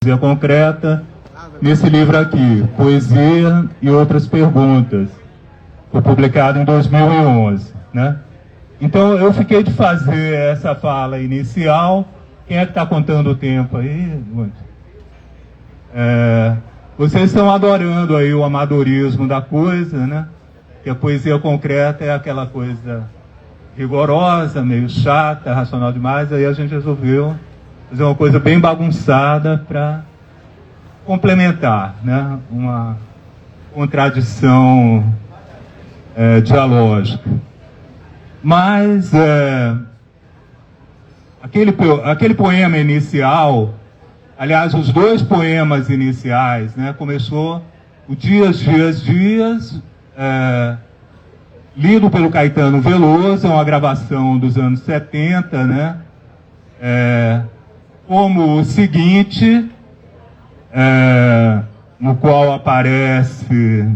Poesia concreta, nesse livro aqui, Poesia e Outras Perguntas. Foi publicado em 2011, né? Então, eu fiquei de fazer essa fala inicial. Quem é que está contando o tempo aí? Vocês estão adorando aí o amadorismo da coisa, né? Que a poesia concreta é aquela coisa rigorosa, meio chata, racional demais. Aí a gente resolveu fazer uma coisa bem bagunçada para complementar, né? Uma contradição dialógica. Mas aquele poema inicial, aliás, os dois poemas iniciais, né? Começou o Dias, Dias, Dias, lido pelo Caetano Veloso, é uma gravação dos anos 70, né? Como o seguinte, no qual aparece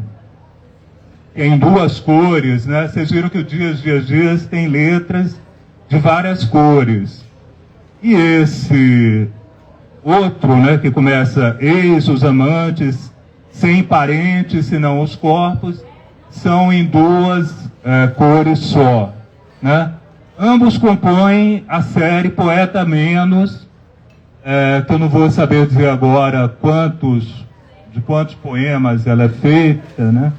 em duas cores, né? Vocês viram que o Dias, Dias, Dias tem letras de várias cores. E esse outro, né, que começa: eis os amantes, sem parentes, senão os corpos, são em duas cores só, né? Ambos compõem a série Poeta Menos, que eu não vou saber dizer agora de quantos poemas ela é feita, né?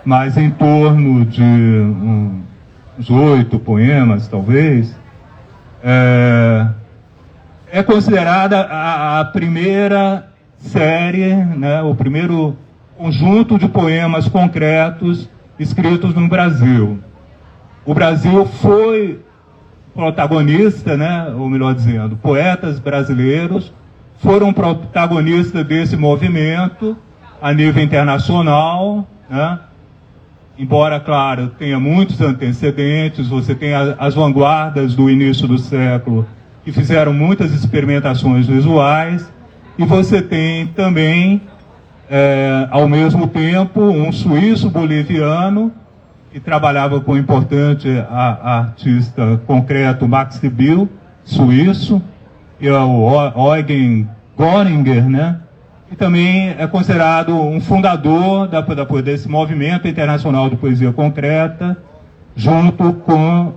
Mas em torno de uns 8 poemas, talvez. É considerada a primeira série, né? O primeiro conjunto de poemas concretos escritos no Brasil. O Brasil foi protagonista, né? Ou melhor dizendo, poetas brasileiros foram protagonistas desse movimento a nível internacional, né? Embora, claro, tenha muitos antecedentes, você tem as vanguardas do início do século que fizeram muitas experimentações visuais, e você tem também, ao mesmo tempo, um suíço boliviano que trabalhava com o importante artista concreto Max Bill, suíço, e é o Eugen Göringer, né? E também é considerado um fundador desse movimento internacional de poesia concreta, junto com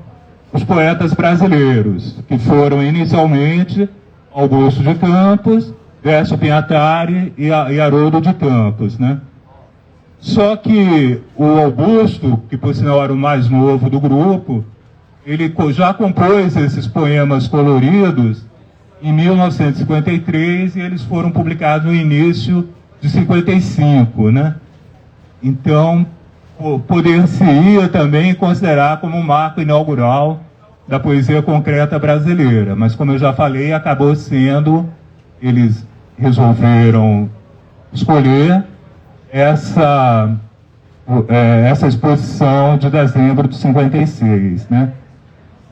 os poetas brasileiros, que foram inicialmente Augusto de Campos, Décio Pinhatari e Haroldo de Campos, né? Só que o Augusto, que por sinal era o mais novo do grupo, ele já compôs esses poemas coloridos em 1953, e eles foram publicados no início de 55, né? Então, poder-se-ia também considerar como um marco inaugural da poesia concreta brasileira. Mas, como eu já falei, acabou sendo, eles resolveram escolher essa exposição de dezembro de 56, né?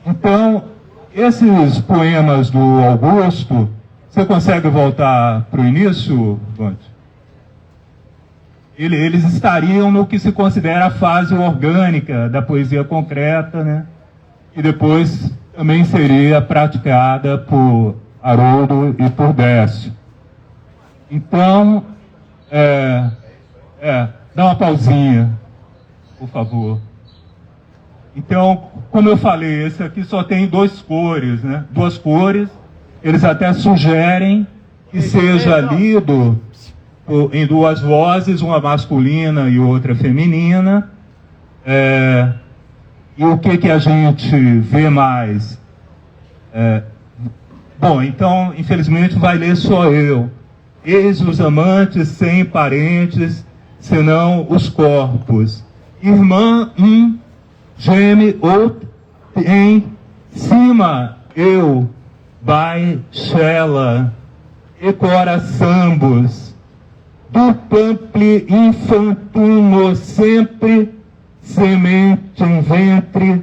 Então, esses poemas do Augusto, você consegue voltar para o início, Vante? Eles estariam no que se considera a fase orgânica da poesia concreta, né? E depois também seria praticada por Haroldo e por Décio. Então, dá uma pausinha, por favor. Então, como eu falei, esse aqui só tem duas cores, né? Duas cores. Eles até sugerem que seja lido em duas vozes, uma masculina e outra feminina. E o que a gente vê mais? Bom, então, infelizmente, vai ler só eu. Eis os amantes sem parentes, senão os corpos. Irmã geme outro em cima, eu, baixela, e coraçambos, do pample infantuno sempre, semente em ventre,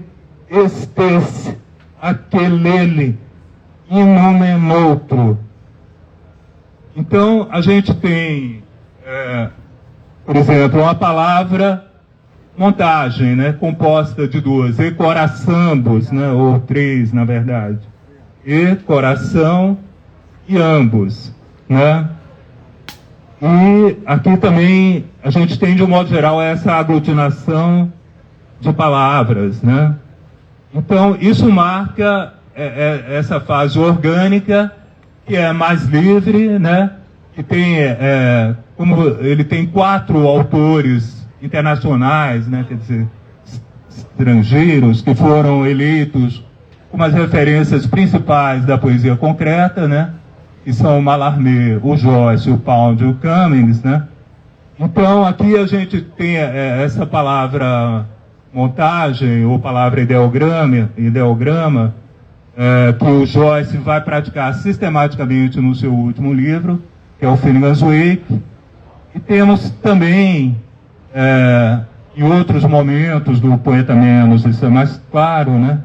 estes, aquele, e num outro. Então, a gente tem, por exemplo, uma palavra montagem, né, composta de duas, e coraçambos, né, ou três, na verdade. E coração e ambos, né? E aqui também a gente tem, de um modo geral, essa aglutinação de palavras, né? Então, isso marca essa fase orgânica, que é mais livre, né? Que tem, como ele tem 4 autores internacionais, né? Quer dizer, estrangeiros, que foram eleitos como as referências principais da poesia concreta, né? Que são o Mallarmé, o Joyce, o Pound e o Cummings, né? Então, aqui a gente tem essa palavra montagem, ou palavra ideograma que o Joyce vai praticar sistematicamente no seu último livro, que é o Finnegan's Wake. E temos também, em outros momentos do Poeta Menos, isso é mais claro, né?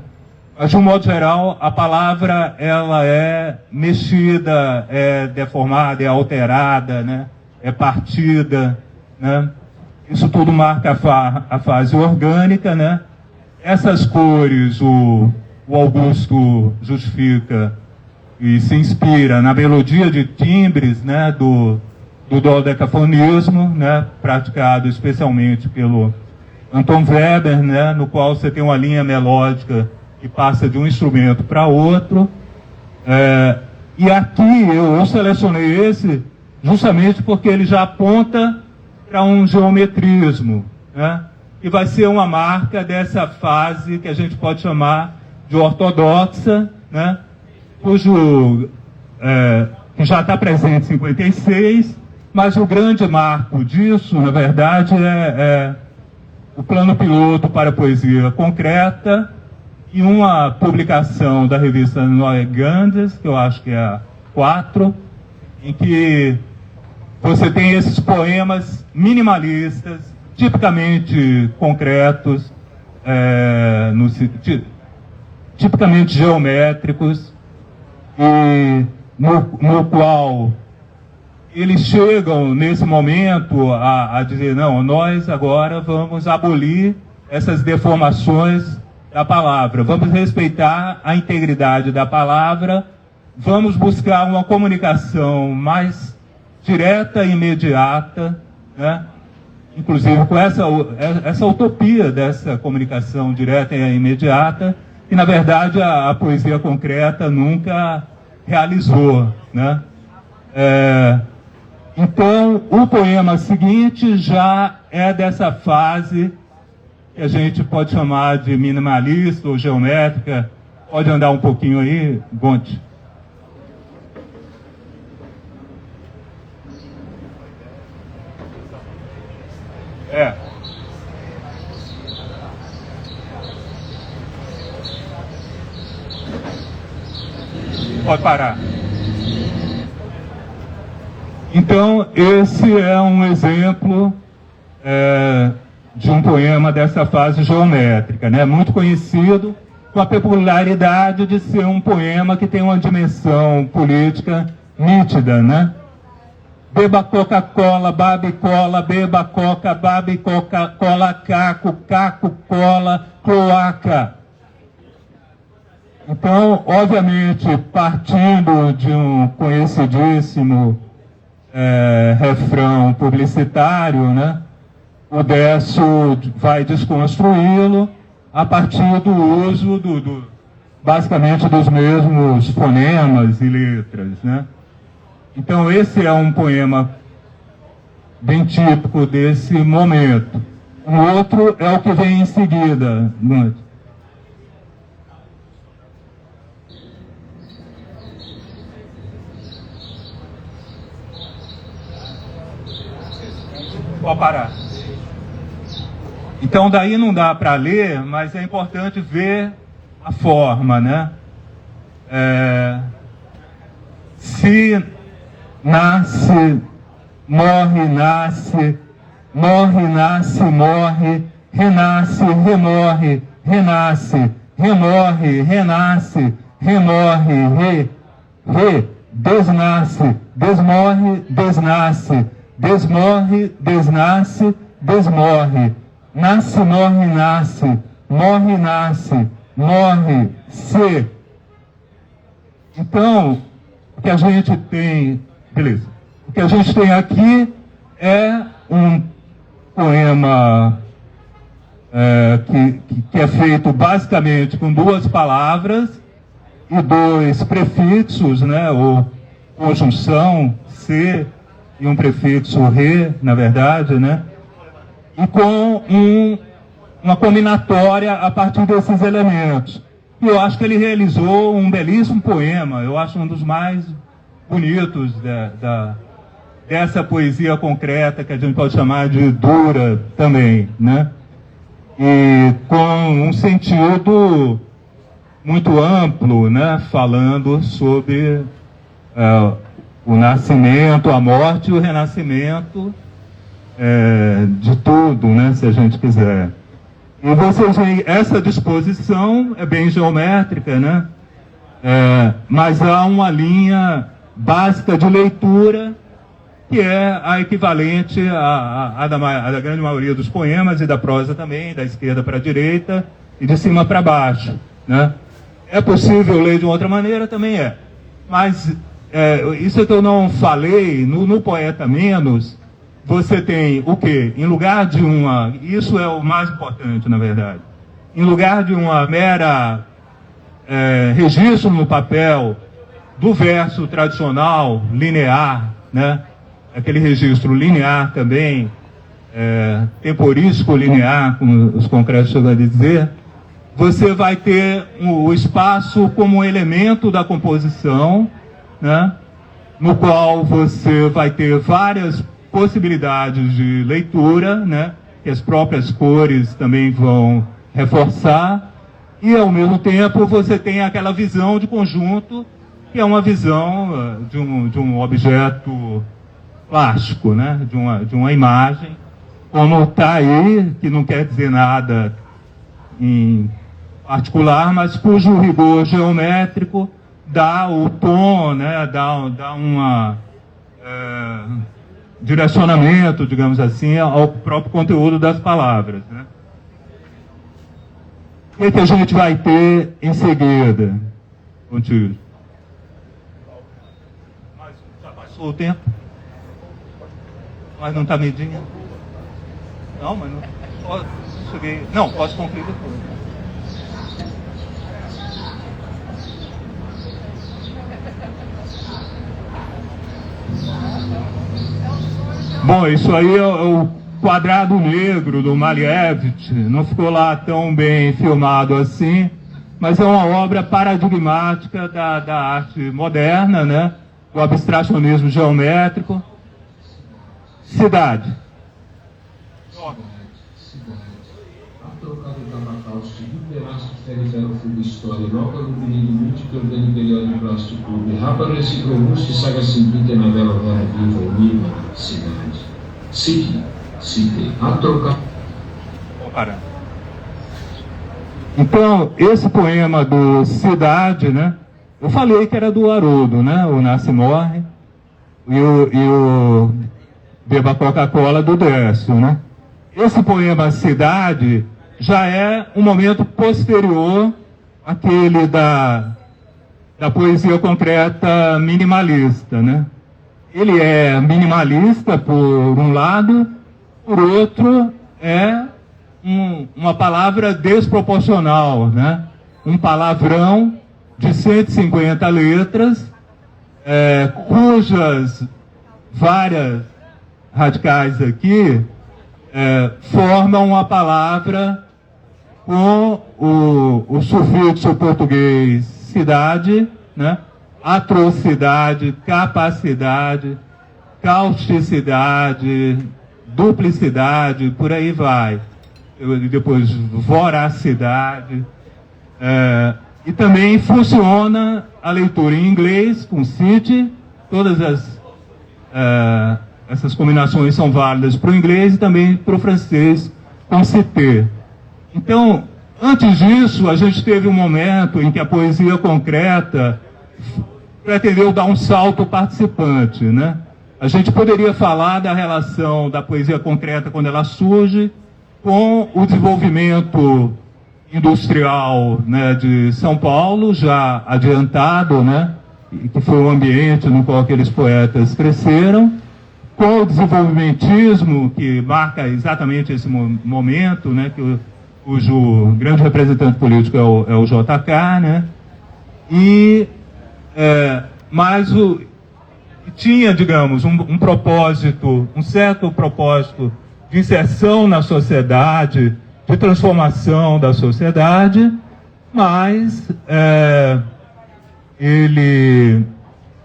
Mas, de um modo geral, a palavra ela é mexida, é deformada, é alterada, né? É partida, né? Isso tudo marca a fase orgânica, né? Essas cores, o Augusto justifica e se inspira na melodia de timbres, né? Do dodecafonismo, né? Praticado especialmente pelo Anton Weber, né? No qual você tem uma linha melódica que passa de um instrumento para outro. E aqui eu selecionei esse justamente porque ele já aponta para um geometrismo, né? E vai ser uma marca dessa fase que a gente pode chamar de ortodoxa, né? Que já está presente em 56, mas o grande marco disso, na verdade, é o plano piloto para a poesia concreta, e uma publicação da revista Neue Gandes, que eu acho que é a 4, em que você tem esses poemas minimalistas, tipicamente concretos, tipicamente geométricos, e no qual eles chegam, nesse momento, a dizer, não, nós agora vamos abolir essas deformações da palavra, vamos respeitar a integridade da palavra, vamos buscar uma comunicação mais direta e imediata, né? Inclusive com essa utopia dessa comunicação direta e imediata, que na verdade a poesia concreta nunca realizou, né? Então, o poema seguinte já é dessa fase que a gente pode chamar de minimalista ou geométrica. Pode andar um pouquinho aí, Gonte. Pode parar. Então, esse é um exemplo de um poema dessa fase geométrica, né? Muito conhecido, com a peculiaridade de ser um poema que tem uma dimensão política nítida, né? Beba Coca-Cola, babe cola, beba coca, babe Coca-Cola, caco, caco, cola, cloaca. Então, obviamente, partindo de um conhecidíssimo refrão publicitário, né? O Décio vai desconstruí-lo a partir do uso basicamente dos mesmos fonemas e letras, né? Então esse é um poema bem típico desse momento. O outro é o que vem em seguida. Vou parar. Então daí não dá para ler, mas é importante ver a forma, né? Se nasce, morre, nasce, morre, nasce, morre, renasce, remorre, renasce, remorre, renasce, remorre, desnasce, desmorre, desnasce, desmorre, desnasce, desmorre, nasce, morre, nasce, morre, nasce, morre, se. Então, o que a gente tem, beleza, o O que a gente tem aqui é um poema que é feito basicamente com 2 palavras e 2 prefixos, né, ou conjunção, se, e um prefixo re, na verdade, né, e com uma combinatória a partir desses elementos. E eu acho que ele realizou um belíssimo poema, eu acho um dos mais bonitos dessa poesia concreta, que a gente pode chamar de dura também, né? E com um sentido muito amplo, né? Falando sobre o nascimento, a morte e o renascimento de tudo, né? Se a gente quiser. E vocês veem, essa disposição é bem geométrica, né? Mas há uma linha básica de leitura que é a equivalente à da grande maioria dos poemas e da prosa também, da esquerda para a direita e de cima para baixo, né? É possível ler de outra maneira? Também é. Mas isso é que eu não falei, no Poeta Menos, você tem o quê? Em lugar de isso é o mais importante, na verdade. Em lugar de uma mera registro no papel do verso tradicional, linear, né? Aquele registro linear também, temporístico linear, como os concretos chegam a dizer, você vai ter o espaço como elemento da composição, né? No qual você vai ter várias possibilidades de leitura, né, que as próprias cores também vão reforçar, e ao mesmo tempo você tem aquela visão de conjunto, que é uma visão de um objeto plástico, né, de uma imagem, como está aí, que não quer dizer nada em particular, mas cujo rigor geométrico dá o tom, né, dá uma direcionamento, digamos assim, ao próprio conteúdo das palavras, né? O que a gente vai ter em seguida? Contigo. Mas já passou o tempo? Mas não está medindo? Não, mas não cheguei. Não, posso concluir depois. Bom, isso aí é o Quadrado Negro, do Malevich. Não ficou lá tão bem filmado assim, mas é uma obra paradigmática da arte moderna, né? O abstracionismo geométrico. Cidade. Então, esse poema do Cidade, né? Eu falei que era do Haroldo, né? O Nasce e Morre e o Beba Coca-Cola do Décio, né? Esse poema Cidade já é um momento posterior àquele da poesia concreta minimalista, né? Ele é minimalista por um lado, por outro é uma palavra desproporcional, né? Um palavrão de 150 letras, cujas várias radicais aqui formam uma palavra com o sufixo português cidade, né? Atrocidade, capacidade, causticidade, duplicidade, por aí vai. Depois, voracidade. E também funciona a leitura em inglês, com city. Todas essas combinações são válidas para o inglês e também para o francês, com cité. Então, antes disso, a gente teve um momento em que a poesia concreta pretendeu dar um salto participante, né? A gente poderia falar da relação da poesia concreta quando ela surge com o desenvolvimento industrial, né, de São Paulo, já adiantado, né, que foi o ambiente no qual aqueles poetas cresceram, com o desenvolvimentismo, que marca exatamente esse momento, né, cujo grande representante político é o JK, né, mas tinha, digamos, um propósito, um certo propósito de inserção na sociedade, de transformação da sociedade, mas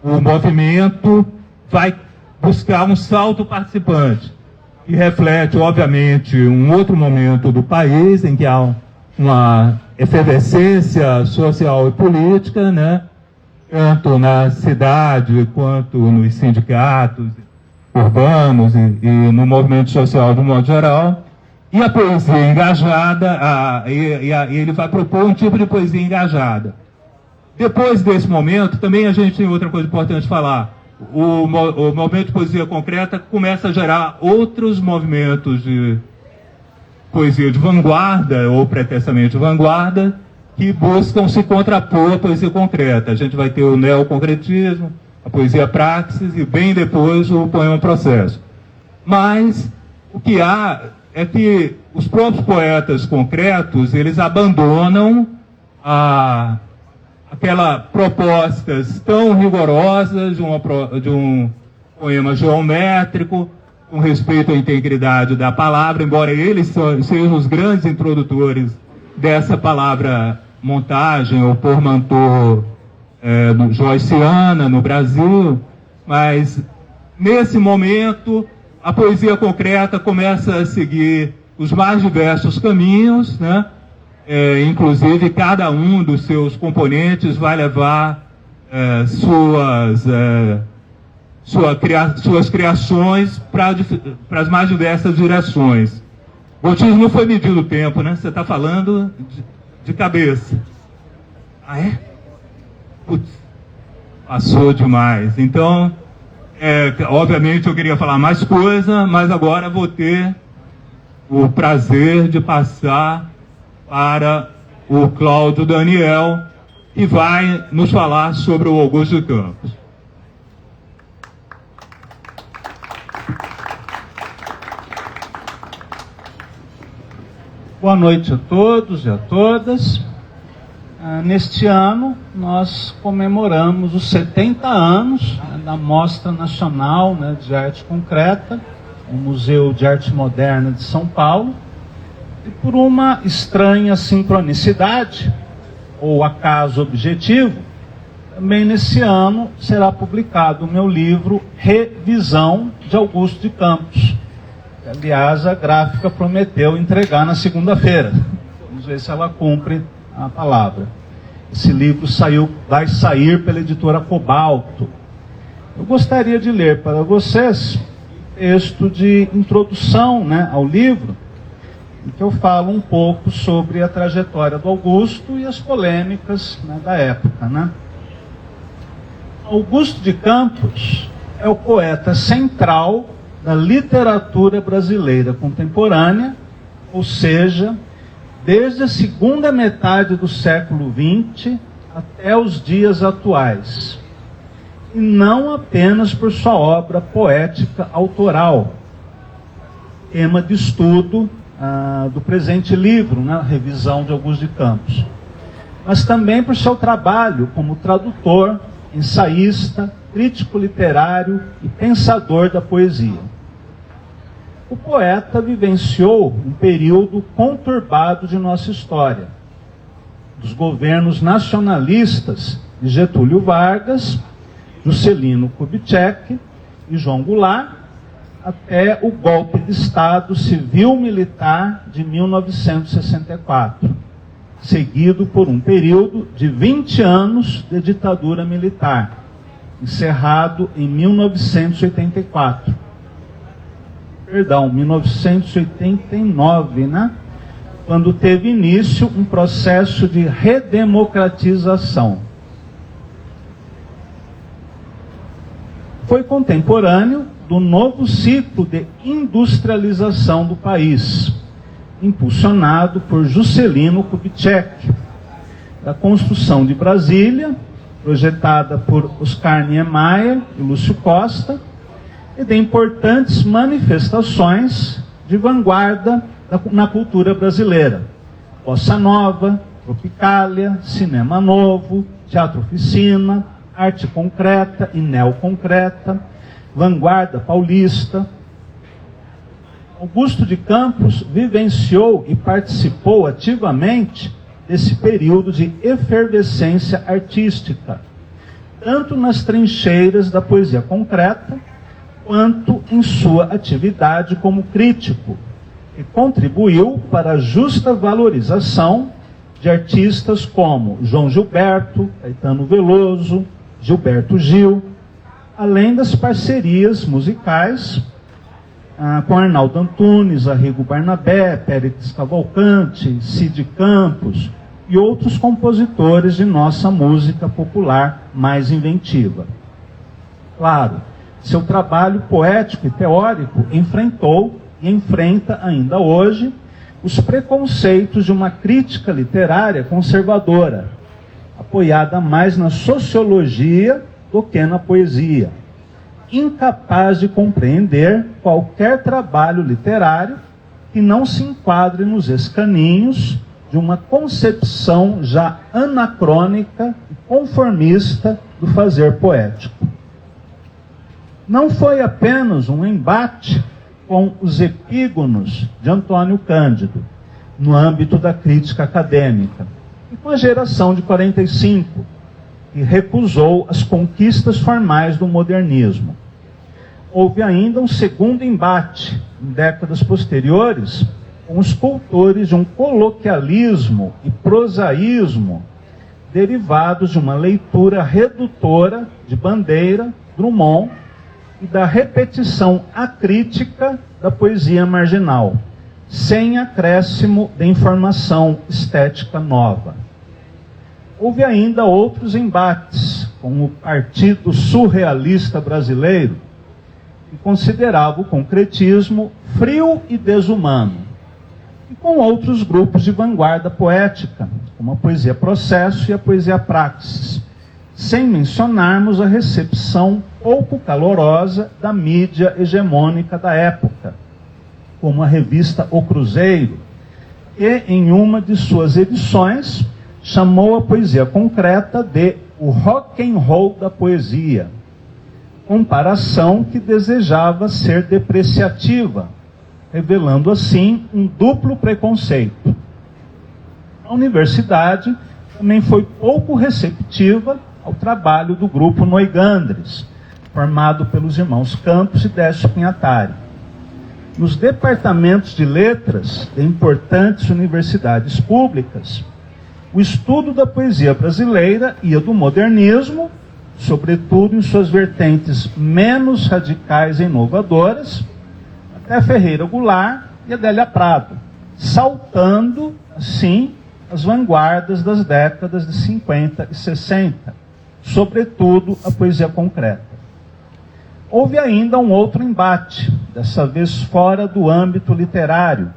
o movimento vai buscar um salto participante, que reflete, obviamente, um outro momento do país, em que há uma efervescência social e política, né? Tanto na cidade quanto nos sindicatos urbanos e no movimento social de um modo geral. E a poesia engajada, ele vai propor um tipo de poesia engajada. Depois desse momento, também a gente tem outra coisa importante falar. O movimento de poesia concreta começa a gerar outros movimentos de poesia de vanguarda, ou pretensamente de vanguarda, que buscam se contrapor à poesia concreta. A gente vai ter o neoconcretismo, a poesia praxis e, bem depois, o poema processo. Mas o que há é que os próprios poetas concretos, eles abandonam aquelas propostas tão rigorosas de um poema geométrico, com respeito à integridade da palavra, embora eles sejam os grandes introdutores dessa palavra montagem ou portmanteau joyciana no Brasil, mas nesse momento a poesia concreta começa a seguir os mais diversos caminhos, né? Inclusive cada um dos seus componentes vai levar suas criações para as mais diversas direções. Botis, não foi medido o tempo, né? Você está falando de cabeça. Ah, é? Putz, passou demais. Então, obviamente eu queria falar mais coisa, mas agora vou ter o prazer de passar para o Cláudio Daniel, que vai nos falar sobre o Augusto de Campos. Boa noite a todos e a todas. Neste ano, nós comemoramos os 70 anos da Mostra Nacional, né, de Arte Concreta, no Museu de Arte Moderna de São Paulo. E por uma estranha sincronicidade, ou acaso objetivo, também nesse ano será publicado o meu livro Revisão de Augusto de Campos. Que, aliás, a gráfica prometeu entregar na segunda-feira. Vamos ver se ela cumpre a palavra. Esse livro vai sair pela editora Cobalto. Eu gostaria de ler para vocês o texto de introdução, né, ao livro, em que eu falo um pouco sobre a trajetória do Augusto e as polêmicas, né, da época, né? Augusto de Campos é o poeta central da literatura brasileira contemporânea, ou seja, desde a segunda metade do século XX até os dias atuais. E não apenas por sua obra poética autoral, tema de estudo do presente livro, né, Revisão de Augusto de Campos, mas também por seu trabalho como tradutor, ensaísta, crítico literário e pensador da poesia. O poeta vivenciou um período conturbado de nossa história, dos governos nacionalistas de Getúlio Vargas, Juscelino Kubitschek e João Goulart, até o golpe de Estado civil-militar de 1964, seguido por um período de 20 anos de ditadura militar, encerrado em 1984. 1989, né? Quando teve início um processo de redemocratização. Foi contemporâneo do novo ciclo de industrialização do país, impulsionado por Juscelino Kubitschek, da construção de Brasília, projetada por Oscar Niemeyer e Lúcio Costa, e de importantes manifestações de vanguarda na cultura brasileira. Bossa Nova, Tropicália, Cinema Novo, Teatro Oficina, Arte Concreta e Neoconcreta, Vanguarda Paulista. Augusto de Campos vivenciou e participou ativamente desse período de efervescência artística, tanto nas trincheiras da poesia concreta, quanto em sua atividade como crítico, e contribuiu para a justa valorização de artistas como João Gilberto, Caetano Veloso, Gilberto Gil, além das parcerias musicais com Arnaldo Antunes, Arrigo Barnabé, Pérez Cavalcante, Cid Campos e outros compositores de nossa música popular mais inventiva. Claro, seu trabalho poético e teórico enfrentou e enfrenta ainda hoje os preconceitos de uma crítica literária conservadora, apoiada mais na sociologia do que na poesia, incapaz de compreender qualquer trabalho literário que não se enquadre nos escaninhos de uma concepção já anacrônica e conformista do fazer poético. Não foi apenas um embate com os epígonos de Antônio Cândido, no âmbito da crítica acadêmica, e com a geração de 45, que recusou as conquistas formais do modernismo. Houve ainda um segundo embate, em décadas posteriores, com os cultores de um coloquialismo e prosaísmo derivados de uma leitura redutora de Bandeira, Drummond, e da repetição acrítica da poesia marginal, sem acréscimo de informação estética nova. Houve ainda outros embates com o Partido Surrealista Brasileiro, que considerava o concretismo frio e desumano, e com outros grupos de vanguarda poética, como a poesia processo e a poesia praxis, sem mencionarmos a recepção pouco calorosa da mídia hegemônica da época, como a revista O Cruzeiro, que em uma de suas edições chamou a poesia concreta de o rock and roll da poesia, comparação que desejava ser depreciativa, revelando assim um duplo preconceito. A universidade também foi pouco receptiva ao trabalho do grupo Noigandres, formado pelos irmãos Campos e Décio Pinhatari. Nos departamentos de letras de importantes universidades públicas, o estudo da poesia brasileira ia do modernismo, sobretudo em suas vertentes menos radicais e inovadoras, até Ferreira Goulart e Adélia Prado, saltando, assim, as vanguardas das décadas de 50 e 60, sobretudo a poesia concreta. Houve ainda um outro embate, dessa vez fora do âmbito literário,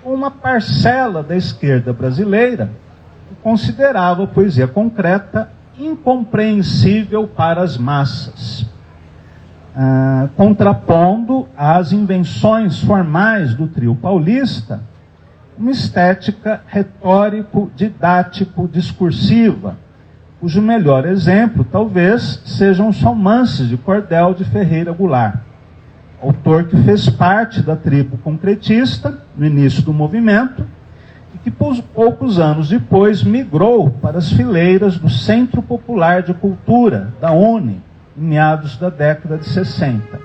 com uma parcela da esquerda brasileira que considerava a poesia concreta incompreensível para as massas, contrapondo às invenções formais do trio paulista uma estética retórico-didático-discursiva, cujo melhor exemplo, talvez, sejam os romances de cordel de Ferreira Goulart, autor que fez parte da tribo concretista no início do movimento e que poucos anos depois migrou para as fileiras do Centro Popular de Cultura, da UNE, em meados da década de 60.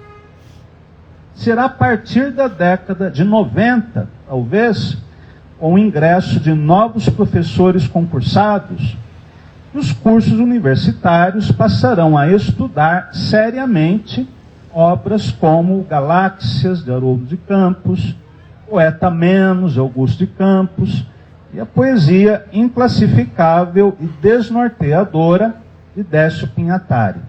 Será a partir da década de 90, talvez, com o ingresso de novos professores concursados, que os cursos universitários passarão a estudar seriamente obras como Galáxias, de Haroldo de Campos, Poeta Menos, de Augusto de Campos, e a poesia inclassificável e desnorteadora de Décio Pinhatari.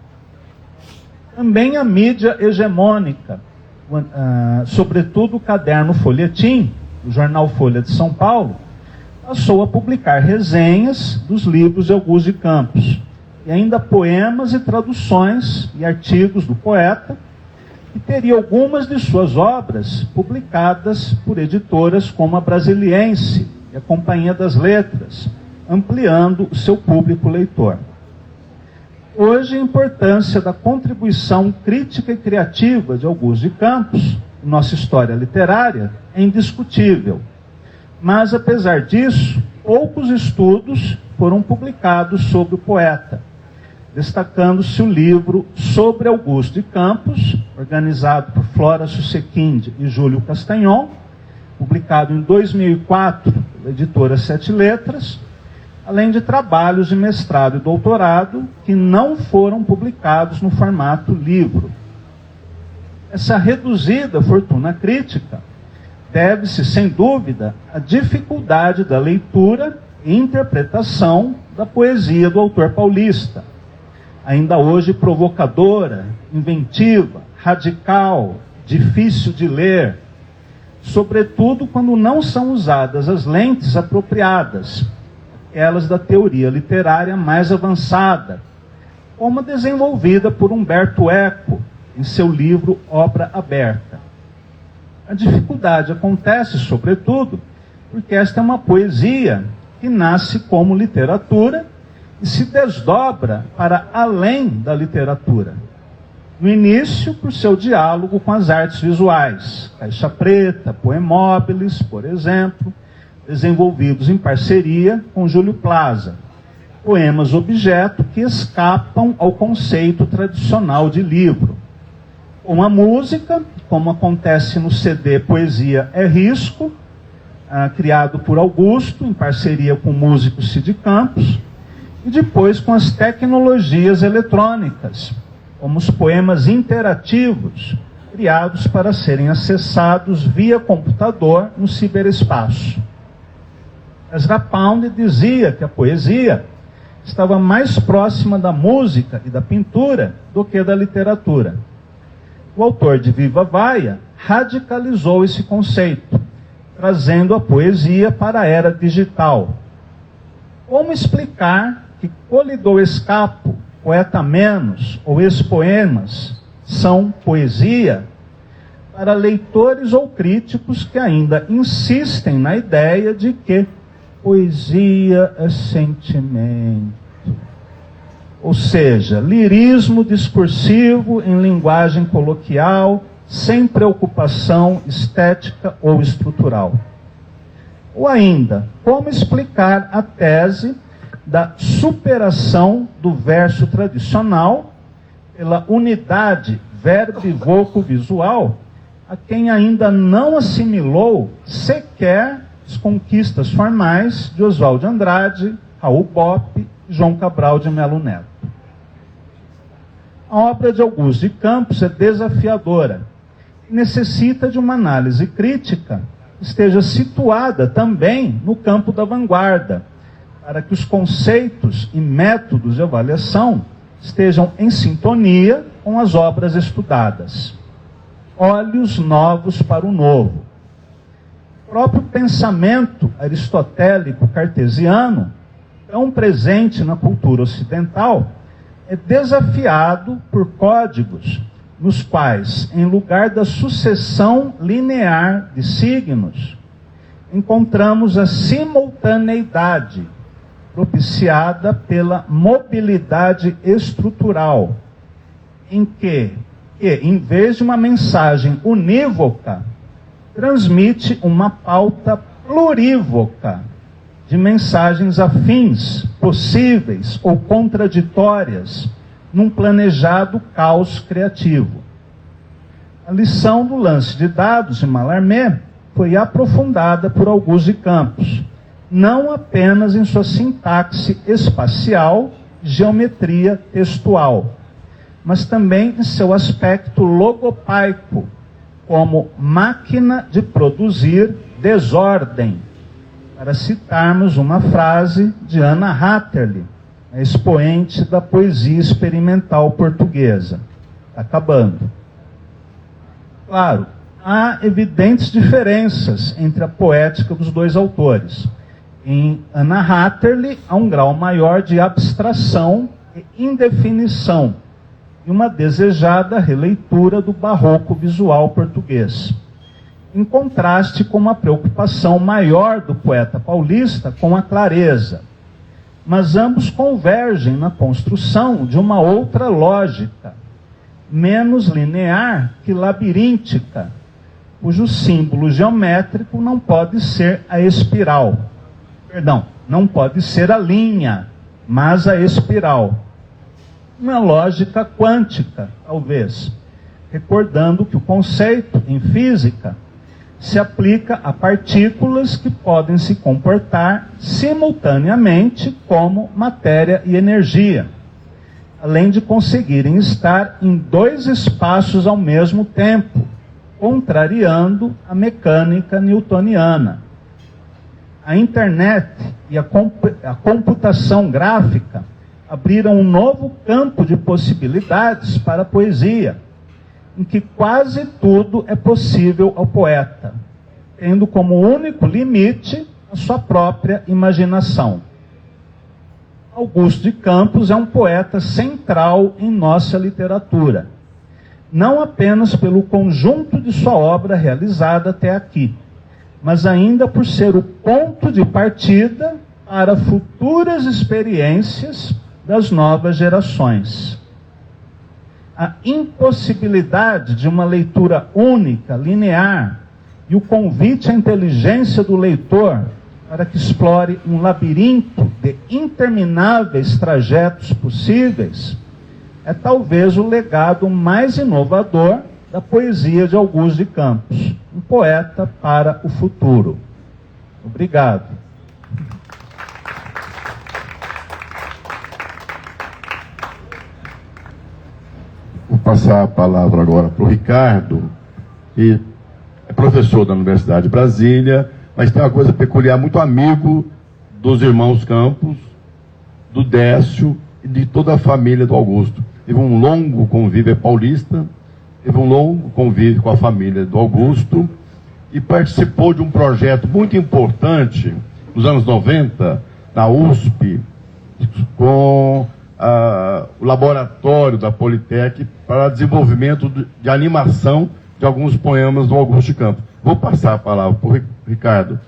Também a mídia hegemônica, sobretudo o caderno Folhetim, do jornal Folha de São Paulo, passou a publicar resenhas dos livros de Augusto de Campos, e ainda poemas e traduções e artigos do poeta, que teria algumas de suas obras publicadas por editoras como a Brasiliense e a Companhia das Letras, ampliando o seu público leitor. Hoje, a importância da contribuição crítica e criativa de Augusto de Campos em nossa história literária é indiscutível. Mas, apesar disso, poucos estudos foram publicados sobre o poeta, destacando-se o livro Sobre Augusto de Campos, organizado por Flora Susequinde e Júlio Castagnon, publicado em 2004 pela editora Sete Letras, além de trabalhos de mestrado e doutorado que não foram publicados no formato livro. Essa reduzida fortuna crítica deve-se, sem dúvida, à dificuldade da leitura e interpretação da poesia do autor paulista, ainda hoje provocadora, inventiva, radical, difícil de ler, sobretudo quando não são usadas as lentes apropriadas, aquelas da teoria literária mais avançada, como a desenvolvida por Humberto Eco em seu livro Obra Aberta. A dificuldade acontece, sobretudo, porque esta é uma poesia que nasce como literatura e se desdobra para além da literatura. No início, por seu diálogo com as artes visuais, Caixa Preta, Poemóbilis, por exemplo, desenvolvidos em parceria com Júlio Plaza. Poemas objeto que escapam ao conceito tradicional de livro. Com a música, como acontece no CD Poesia é Risco, criado por Augusto, em parceria com o músico Cid Campos, e depois com as tecnologias eletrônicas, como os poemas interativos, criados para serem acessados via computador no ciberespaço. Ezra Pound dizia que a poesia estava mais próxima da música e da pintura do que da literatura. O autor de Viva Vaia radicalizou esse conceito, trazendo a poesia para a era digital. Como explicar que Polidor Escapo, Poeta Menos ou Ex-Poemas são poesia para leitores ou críticos que ainda insistem na ideia de que poesia é sentimento? Ou seja, lirismo discursivo em linguagem coloquial, sem preocupação estética ou estrutural. Ou ainda, como explicar a tese da superação do verso tradicional pela unidade verbo-voco-visual a quem ainda não assimilou sequer as conquistas formais de Oswald de Andrade, Raul Bopp e João Cabral de Melo Neto. A obra de Augusto de Campos é desafiadora e necessita de uma análise crítica que esteja situada também no campo da vanguarda, para que os conceitos e métodos de avaliação estejam em sintonia com as obras estudadas. Olhos novos para o novo. O próprio pensamento aristotélico cartesiano, tão presente na cultura ocidental, é desafiado por códigos nos quais, em lugar da sucessão linear de signos, encontramos a simultaneidade propiciada pela mobilidade estrutural, em que, em vez de uma mensagem unívoca, transmite uma pauta plurívoca de mensagens afins, possíveis ou contraditórias, num planejado caos criativo. A lição do lance de dados de Mallarmé foi aprofundada por Augusto de Campos, não apenas em sua sintaxe espacial, geometria textual, mas também em seu aspecto logopaico, como máquina de produzir desordem, para citarmos uma frase de Anna Hatterley, a expoente da poesia experimental portuguesa. Está acabando. Claro, há evidentes diferenças entre a poética dos dois autores. Em Anna Hatterley, há um grau maior de abstração e indefinição, e uma desejada releitura do barroco visual português, em contraste com uma preocupação maior do poeta paulista com a clareza. Mas ambos convergem na construção de uma outra lógica, menos linear que labiríntica, cujo símbolo geométrico não pode ser a espiral. Perdão, não pode ser a linha, mas a espiral. Uma lógica quântica, talvez, recordando que o conceito, em física, se aplica a partículas que podem se comportar simultaneamente como matéria e energia, além de conseguirem estar em dois espaços ao mesmo tempo, contrariando a mecânica newtoniana. A internet e a computação gráfica abriram um novo campo de possibilidades para a poesia, em que quase tudo é possível ao poeta, tendo como único limite a sua própria imaginação. Augusto de Campos é um poeta central em nossa literatura, não apenas pelo conjunto de sua obra realizada até aqui, mas ainda por ser o ponto de partida para futuras experiências das novas gerações. A impossibilidade de uma leitura única, linear, e o convite à inteligência do leitor para que explore um labirinto de intermináveis trajetos possíveis, é talvez o legado mais inovador da poesia de Augusto de Campos, um poeta para o futuro. Obrigado. Vou passar a palavra agora para o Ricardo, que é professor da Universidade de Brasília, mas tem uma coisa peculiar, muito amigo dos irmãos Campos, do Décio e de toda a família do Augusto. Teve um longo convívio, é paulista, teve um longo convívio com a família do Augusto e participou de um projeto muito importante nos anos 90, na USP, com o laboratório da Politec para desenvolvimento de animação de alguns poemas do Augusto de Campos. Vou passar a palavra para o Ricardo,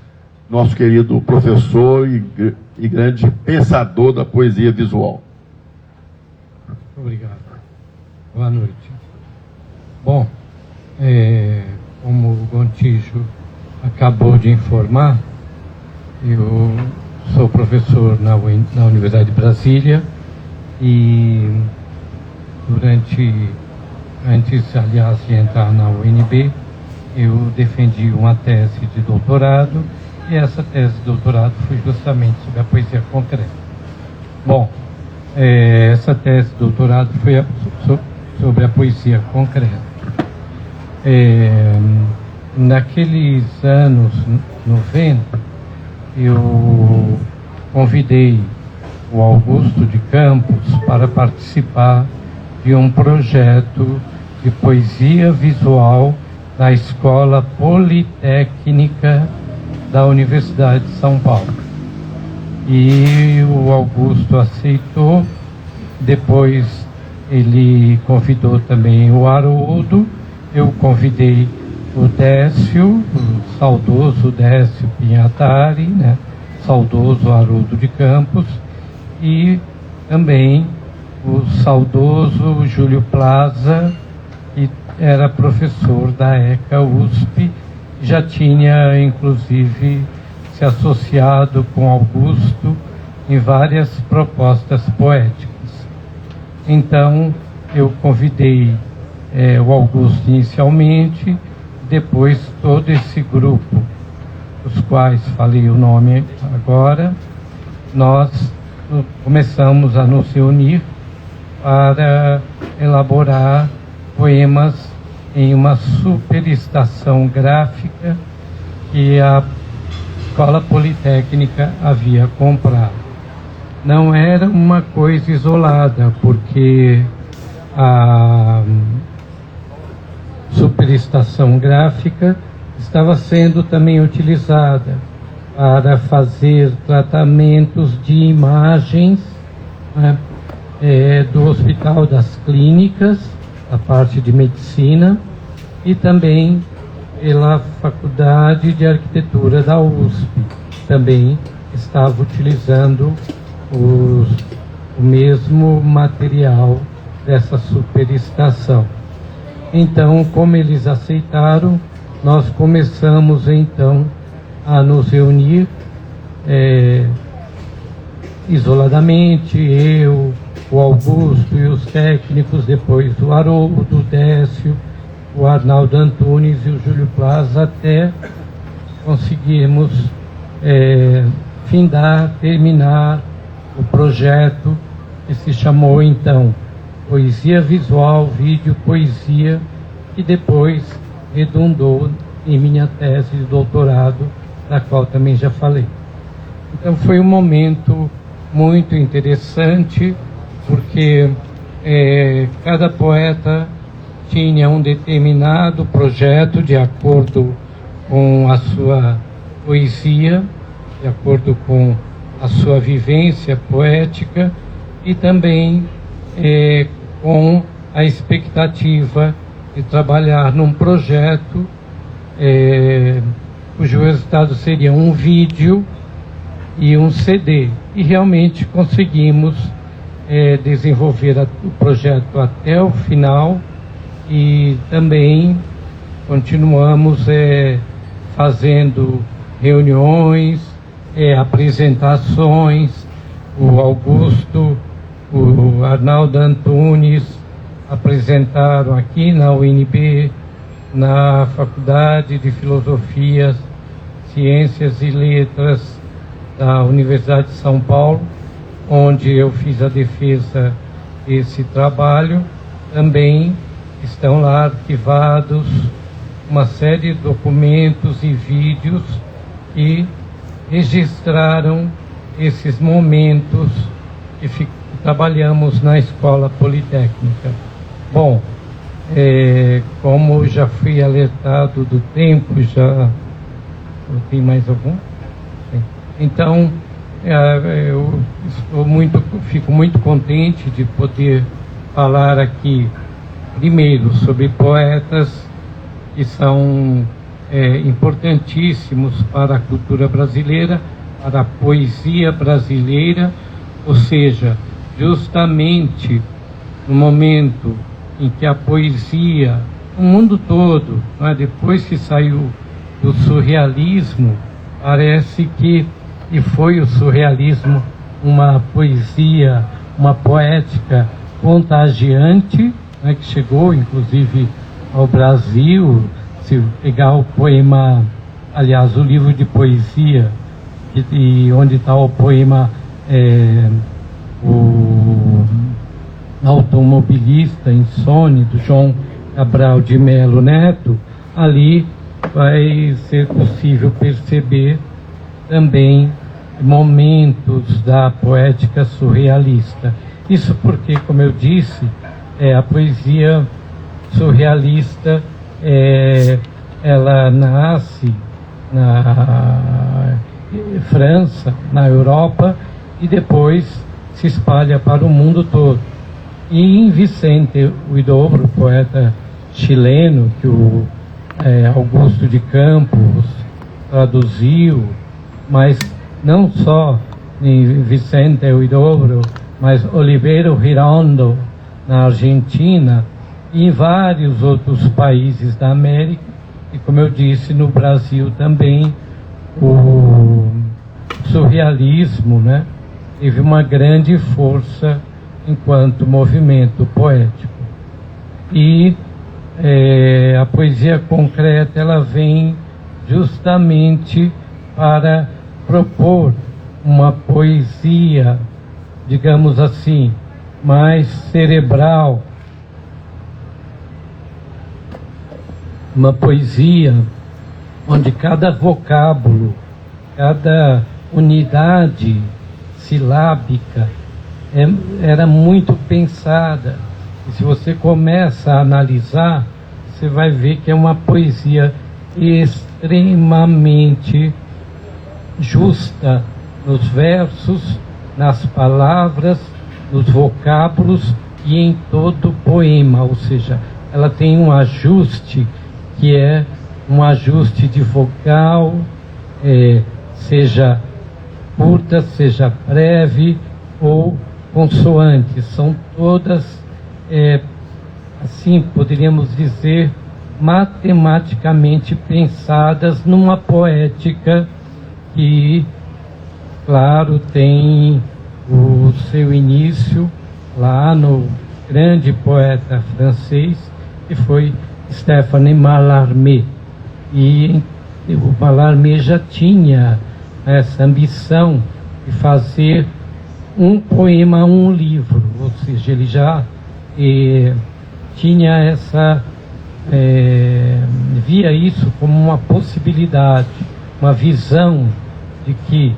nosso querido professor e grande pensador da poesia visual. Obrigado. Boa noite. Bom, como o Gontijo acabou de informar, eu sou professor na Universidade de Brasília e antes, aliás, de entrar na UNB, eu defendi uma tese de doutorado, e essa tese de doutorado foi justamente sobre a poesia concreta. Bom, essa tese de doutorado foi sobre a poesia concreta. Naqueles anos 90, eu convidei o Augusto de Campos para participar de um projeto de poesia visual da Escola Politécnica da Universidade de São Paulo. E o Augusto aceitou. Depois ele convidou também o Haroldo, eu convidei o Décio, o saudoso Décio Pinhatari, né? Saudoso Haroldo de Campos, e também o saudoso Júlio Plaza, que era professor da ECA USP, já tinha inclusive se associado com Augusto em várias propostas poéticas. Então eu convidei o Augusto inicialmente, depois todo esse grupo, dos quais falei o nome agora, nós começamos a nos reunir para elaborar poemas em uma superestação gráfica que a Escola Politécnica havia comprado. Não era uma coisa isolada, porque a superestação gráfica estava sendo também utilizada para fazer tratamentos de imagens, né, do Hospital das Clínicas, a parte de medicina, e também pela Faculdade de Arquitetura da USP. Também estava utilizando o mesmo material dessa superestação. Então, como eles aceitaram, nós começamos então a nos reunir isoladamente, eu, o Augusto e os técnicos, depois o Haroldo, o Décio, o Arnaldo Antunes e o Júlio Plaza, até conseguirmos terminar o projeto que se chamou então Poesia Visual, Vídeo, Poesia, que depois redundou em minha tese de doutorado, da qual também já falei. Então foi um momento muito interessante, porque cada poeta tinha um determinado projeto de acordo com a sua poesia, de acordo com a sua vivência poética, e também com a expectativa de trabalhar num projeto cujo resultado seria um vídeo e um CD. E realmente conseguimos desenvolver o projeto até o final, e também continuamos fazendo reuniões, apresentações. O Augusto, o Arnaldo Antunes apresentaram aqui na UNB, na Faculdade de Filosofia, Ciências e Letras da Universidade de São Paulo, onde eu fiz a defesa desse trabalho. Também estão lá arquivados uma série de documentos e vídeos que registraram esses momentos que trabalhamos na Escola Politécnica. Bom, como já fui alertado do tempo, tem mais algum? Então, eu fico muito contente de poder falar aqui, primeiro, sobre poetas que são importantíssimos para a cultura brasileira, para a poesia brasileira, ou seja, justamente no momento em que a poesia, o mundo todo, depois que saiu do surrealismo, parece que foi o surrealismo uma poesia, uma poética contagiante, que chegou inclusive ao Brasil. Se pegar o poema, aliás, o livro de poesia, e onde está o poema o Automobilista Insone, do João Cabral de Melo Neto, ali vai ser possível perceber também momentos da poética surrealista. Isso porque, como eu disse, a poesia surrealista ela nasce na França, na Europa, e depois se espalha para o mundo todo. E em Vicente Huidobro, poeta chileno, que o Augusto de Campos traduziu, mas não só em Vicente Huidobro, mas Oliveira Girondo, na Argentina, e em vários outros países da América, e como eu disse, no Brasil também, o surrealismo, teve uma grande força enquanto movimento poético. E a poesia concreta, ela vem justamente para propor uma poesia, digamos assim, mais cerebral, uma poesia onde cada vocábulo, cada unidade silábica era muito pensada. E se você começa a analisar, você vai ver que é uma poesia extremamente justa nos versos, nas palavras nos vocábulos e em todo o poema, ou seja, ela tem um ajuste que é um ajuste de vogal, seja curta, seja breve ou consoante. São todas, assim poderíamos dizer, matematicamente pensadas numa poética que, claro, tem o seu início lá no grande poeta francês, que foi Stéphane Mallarmé. E o Mallarmé já tinha essa ambição de fazer um poema, um livro, ou seja, ele já tinha essa, via isso como uma possibilidade, uma visão de que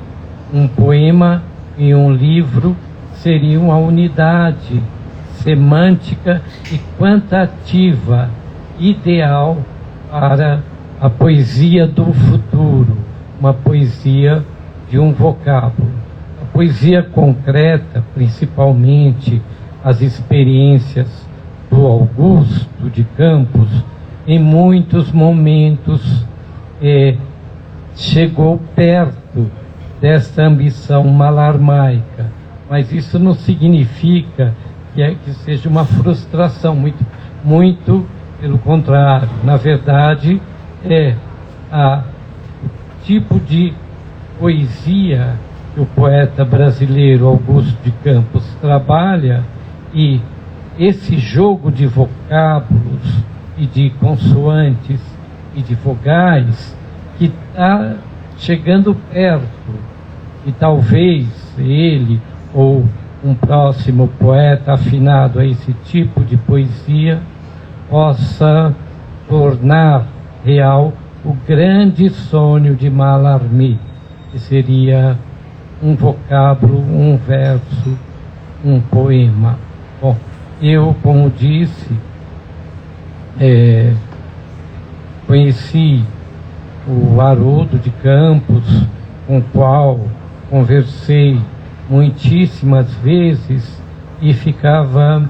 um poema e um livro seriam a unidade semântica e quantitativa ideal para a poesia do futuro, uma poesia de um vocábulo. A poesia concreta, principalmente as experiências do Augusto de Campos, em muitos momentos chegou perto dessa ambição malarmaica, mas isso não significa que seja uma frustração, muito pelo contrário. Na verdade, o tipo de poesia que o poeta brasileiro Augusto de Campos trabalha, e esse jogo de vocábulos e de consoantes e de vogais que está chegando perto, e talvez ele ou um próximo poeta afinado a esse tipo de poesia possa tornar real o grande sonho de Mallarmé, que seria um vocábulo, um verso, um poema. Bom, eu, como disse, conheci o Haroldo de Campos, com o qual conversei muitíssimas vezes e ficava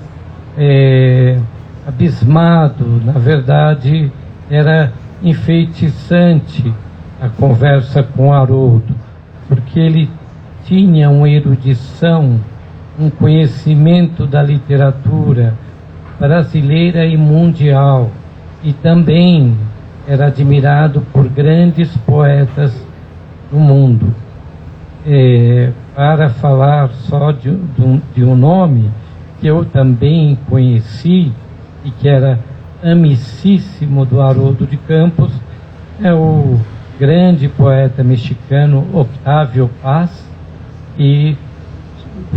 abismado. Na verdade, era enfeitiçante a conversa com o Haroldo, porque ele tinha uma erudição, um conhecimento da literatura brasileira e mundial, e também era admirado por grandes poetas do mundo. Para falar só de um nome que eu também conheci e que era amicíssimo do Haroldo de Campos, é o grande poeta mexicano Octavio Paz, que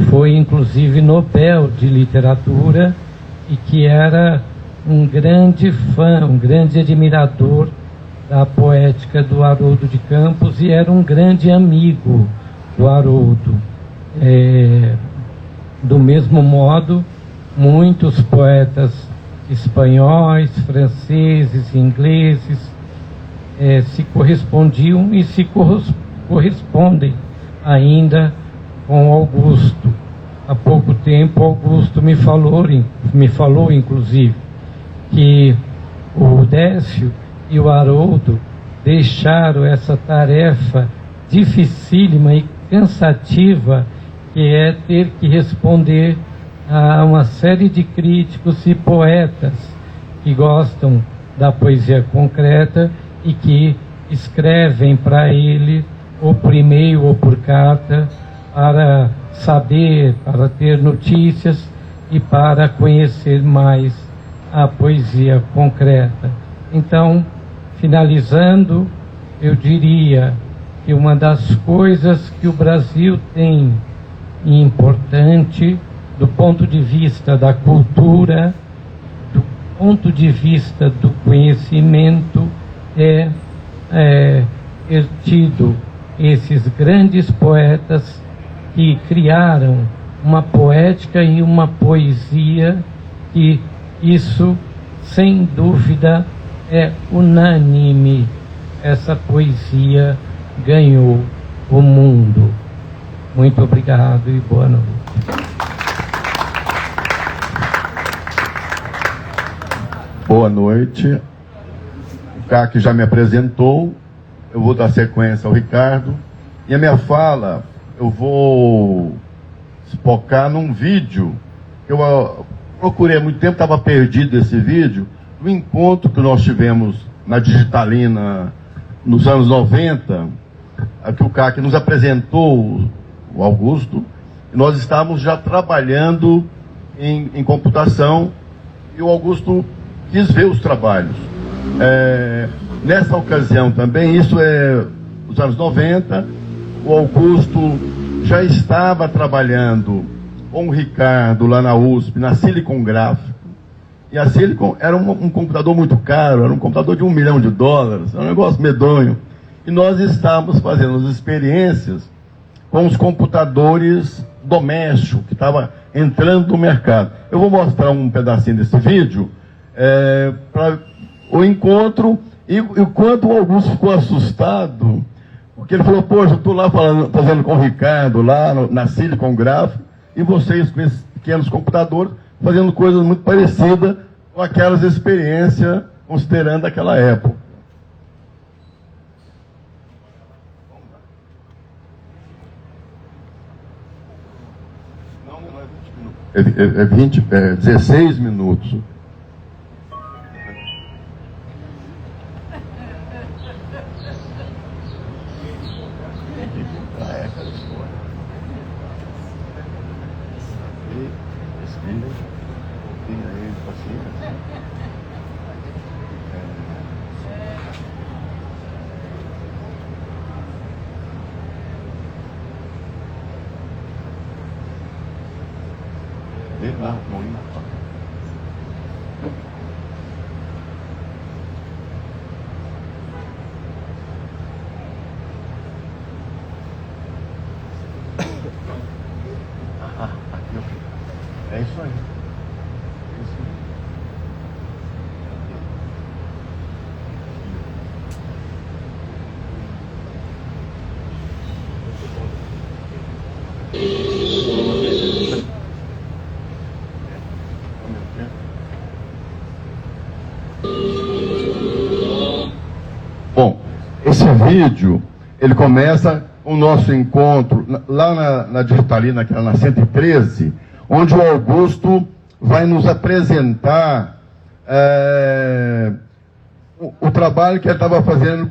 foi inclusive Nobel de Literatura e que era um grande fã, um grande admirador da poética do Haroldo de Campos, e era um grande amigo do Haroldo. Do mesmo modo, muitos poetas espanhóis, franceses, ingleses se correspondiam e se correspondem ainda com Augusto. Há pouco tempo Augusto me falou inclusive que o Décio e o Haroldo deixaram essa tarefa dificílima e cansativa, que é ter que responder a uma série de críticos e poetas que gostam da poesia concreta e que escrevem para ele, ou por e-mail ou por carta, para saber, para ter notícias e para conhecer mais a poesia concreta. Então, finalizando, eu diria que uma das coisas que o Brasil tem importante do ponto de vista da cultura, do ponto de vista do conhecimento, é ter tido esses grandes poetas que criaram uma poética e uma poesia que isso, sem dúvida, é unânime. Essa poesia ganhou o mundo. Muito obrigado e boa noite. Boa noite. O CAC já me apresentou, eu vou dar sequência ao Ricardo. E a minha fala, eu vou focar num vídeo que eu procurei há muito tempo, estava perdido esse vídeo, do encontro que nós tivemos na Digitalina nos anos 90, que o CAC nos apresentou, o Augusto, e nós estávamos já trabalhando em computação, e o Augusto quis ver os trabalhos. Nessa ocasião também, isso é os anos 90, o Augusto já estava trabalhando com o Ricardo lá na USP, na Silicon Graphics. E a Silicon era um computador muito caro, era um computador de $1 milhão, era um negócio medonho. E nós estávamos fazendo as experiências com os computadores domésticos, que estavam entrando no mercado. Eu vou mostrar um pedacinho desse vídeo, para o encontro, e o quanto o Augusto ficou assustado, porque ele falou, poxa, eu estou lá fazendo com o Ricardo, lá na Silicon Graphics, e vocês com esses pequenos computadores, fazendo coisas muito parecidas com aquelas experiências, considerando aquela época. Não é 20 minutos. É 16 minutos. É isso aí. Bom, esse vídeo, ele começa com o nosso encontro lá na Digitalina, que era na 113, onde o Augusto vai nos apresentar o trabalho que ele estava fazendo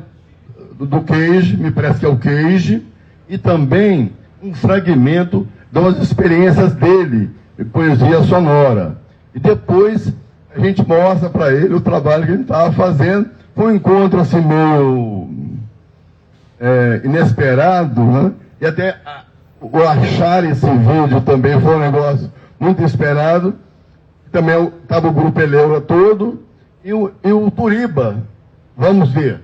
do Cage, me parece que é o Cage, e também um fragmento das experiências dele, de poesia sonora. E depois a gente mostra para ele o trabalho que ele estava fazendo. Foi um encontro assim meio inesperado, né? E até o achar esse vídeo também foi um negócio muito esperado. Também estava o grupo Eleura todo e o Turiba. Vamos ver.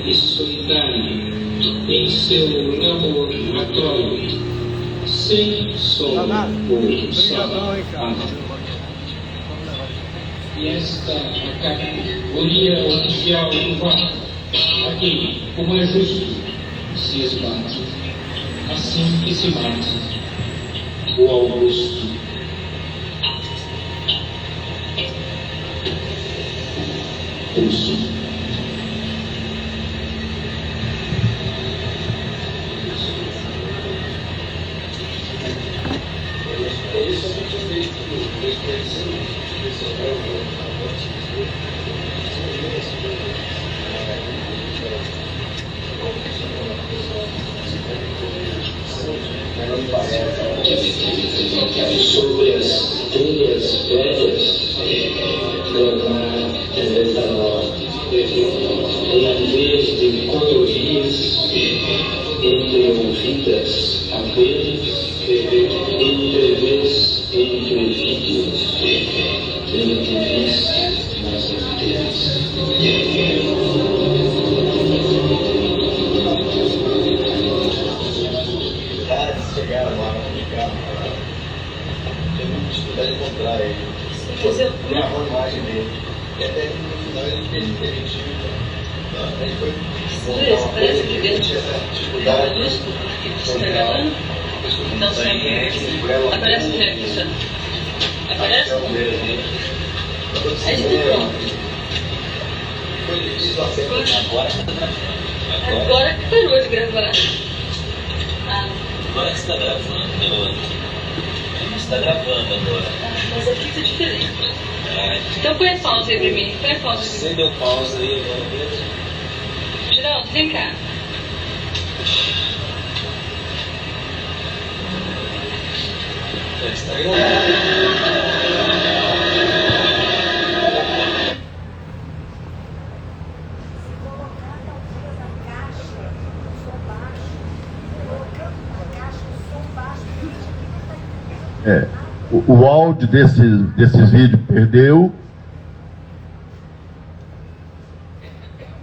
e solidário em seu laboratório, sem sol ou sal. E esta é a categoria oficial do VAR, aqui, como é justo, se esbate, assim que se mate o Augusto. Pulso. sobre as telhas velhas gravar etanol, em vez de colorias entre ouvidas apenas, entrevês entre vídeos, entrevista nas antenas. Chegaram lá no carro, teve uma dificuldade de encontrar ele. Gravou a imagem dele. E até no final ele permitiu. Aí foi. Parece que dentro dificuldade que você está gravando. Então sempre aparece o resto. Aparece? Aí está pronto. Foi difícil acesso Agora que parou de gravar. Agora que você está gravando. Você está gravando agora. Mas aqui está diferente. Então põe a pausa aí pra mim. Põe a pausa aí. Você deu pausa aí, vamos ver. Geraldo, vem cá. Está gravando. O áudio desses vídeos perdeu.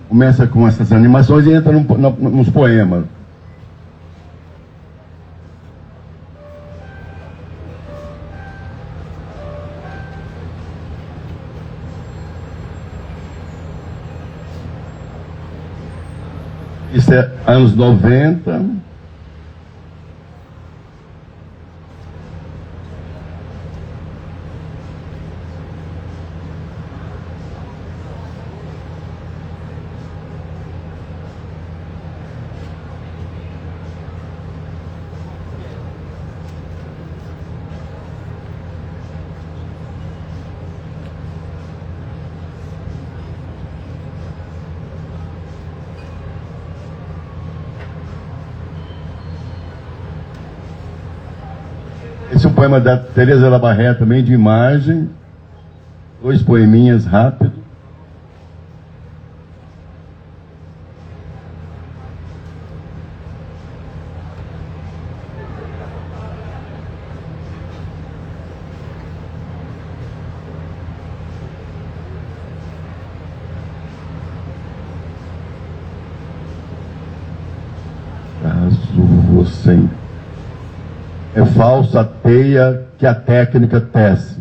Começa com essas animações e entra nos poemas. Isso é anos 90. Esse é um poema da Teresa Labarré, também de imagem. 2 poeminhas rápidos. Caso você é falsa a teia que a técnica tece.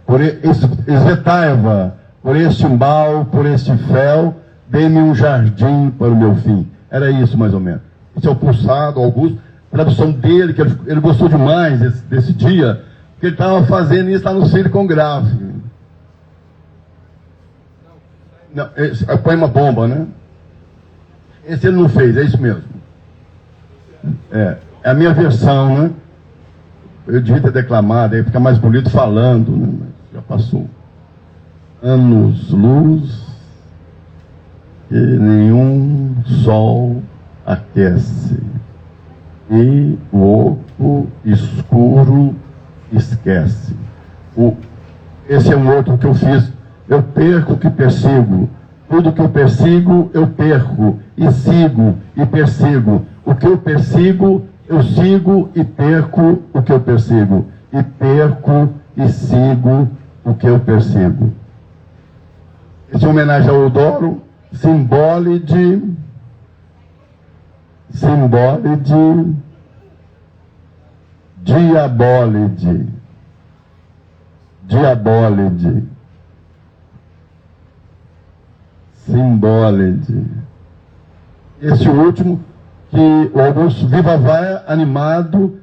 Por exetaiva, por este mal, por este fel, dê-me um jardim para o meu fim. Era isso, mais ou menos. Esse é o Pulsado, Augusto. Tradução dele, que ele gostou demais desse dia, que ele estava fazendo isso lá no Silicon Graph. Não, esse é o poema Bomba, né? Esse ele não fez, é isso mesmo. É a minha versão, né? Eu devia ter declamado, aí fica mais bonito falando, né? Mas já passou. Anos-luz que nenhum sol aquece, e o oco escuro esquece. Esse é um outro que eu fiz. Eu perco o que persigo, tudo que eu persigo eu perco, e sigo e persigo. O que eu persigo eu sigo e perco o que eu persigo, e perco e sigo o que eu persigo. Esse é uma homenagem ao Eudoro, Simbólide, Diabólide, Simbólide. Esse último, que o Augusto Viva Vaia animado,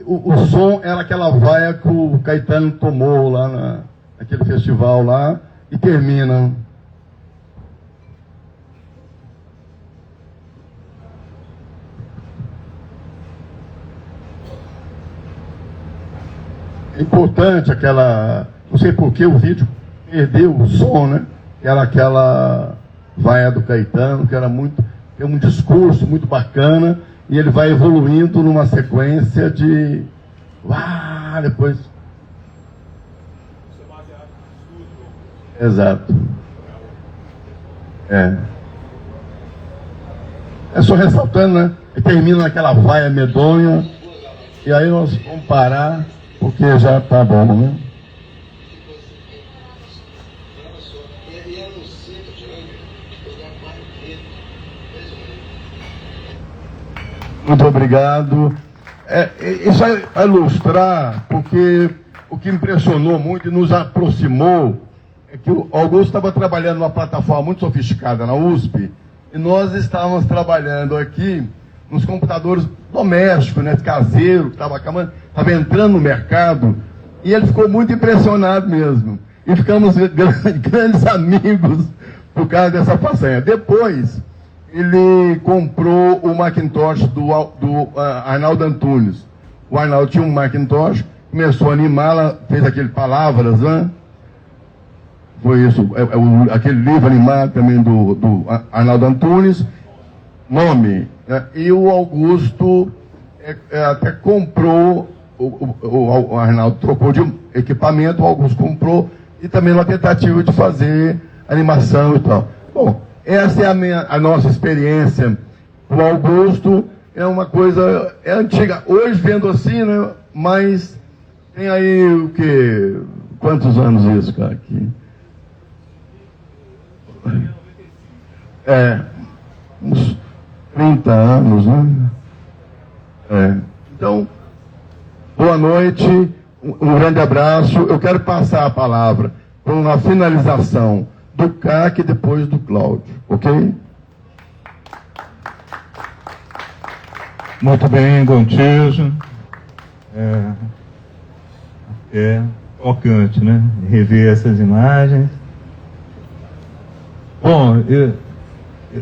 o som era aquela vaia que o Caetano tomou lá naquele festival lá, e termina. É importante aquela, não sei por que o vídeo perdeu o som, né? Era aquela vaia do Caetano, que era muito, tem um discurso muito bacana, e ele vai evoluindo numa sequência de... depois... Exato. É só ressaltando, né? E termina naquela vaia medonha, e aí nós vamos parar, porque já tá bom, né? Muito obrigado. Isso vai ilustrar, porque o que impressionou muito e nos aproximou é que o Augusto estava trabalhando numa plataforma muito sofisticada na USP, e nós estávamos trabalhando aqui nos computadores domésticos, né, caseiro, que estava entrando no mercado, e ele ficou muito impressionado mesmo. E ficamos grandes amigos por causa dessa façanha. Depois, ele comprou o Macintosh do Arnaldo Antunes. O Arnaldo tinha um Macintosh, começou a animá-la, fez aquele Palavras, né? Foi isso, aquele livro animado também do Arnaldo Antunes, nome. Né? E o Augusto até comprou, o Arnaldo trocou de equipamento, o Augusto comprou, e também uma tentativa de fazer animação e tal. Bom, essa é a nossa experiência. O Augusto é uma coisa antiga. Hoje, vendo assim, né? Mas tem aí o quê? Quantos anos isso, cara? Aqui? Uns 30 anos, né? Então, boa noite, um grande abraço. Eu quero passar a palavra para uma finalização do CAC e depois do Cláudio, ok? Muito bem, Gontijo. É tocante, né? Rever essas imagens. Bom,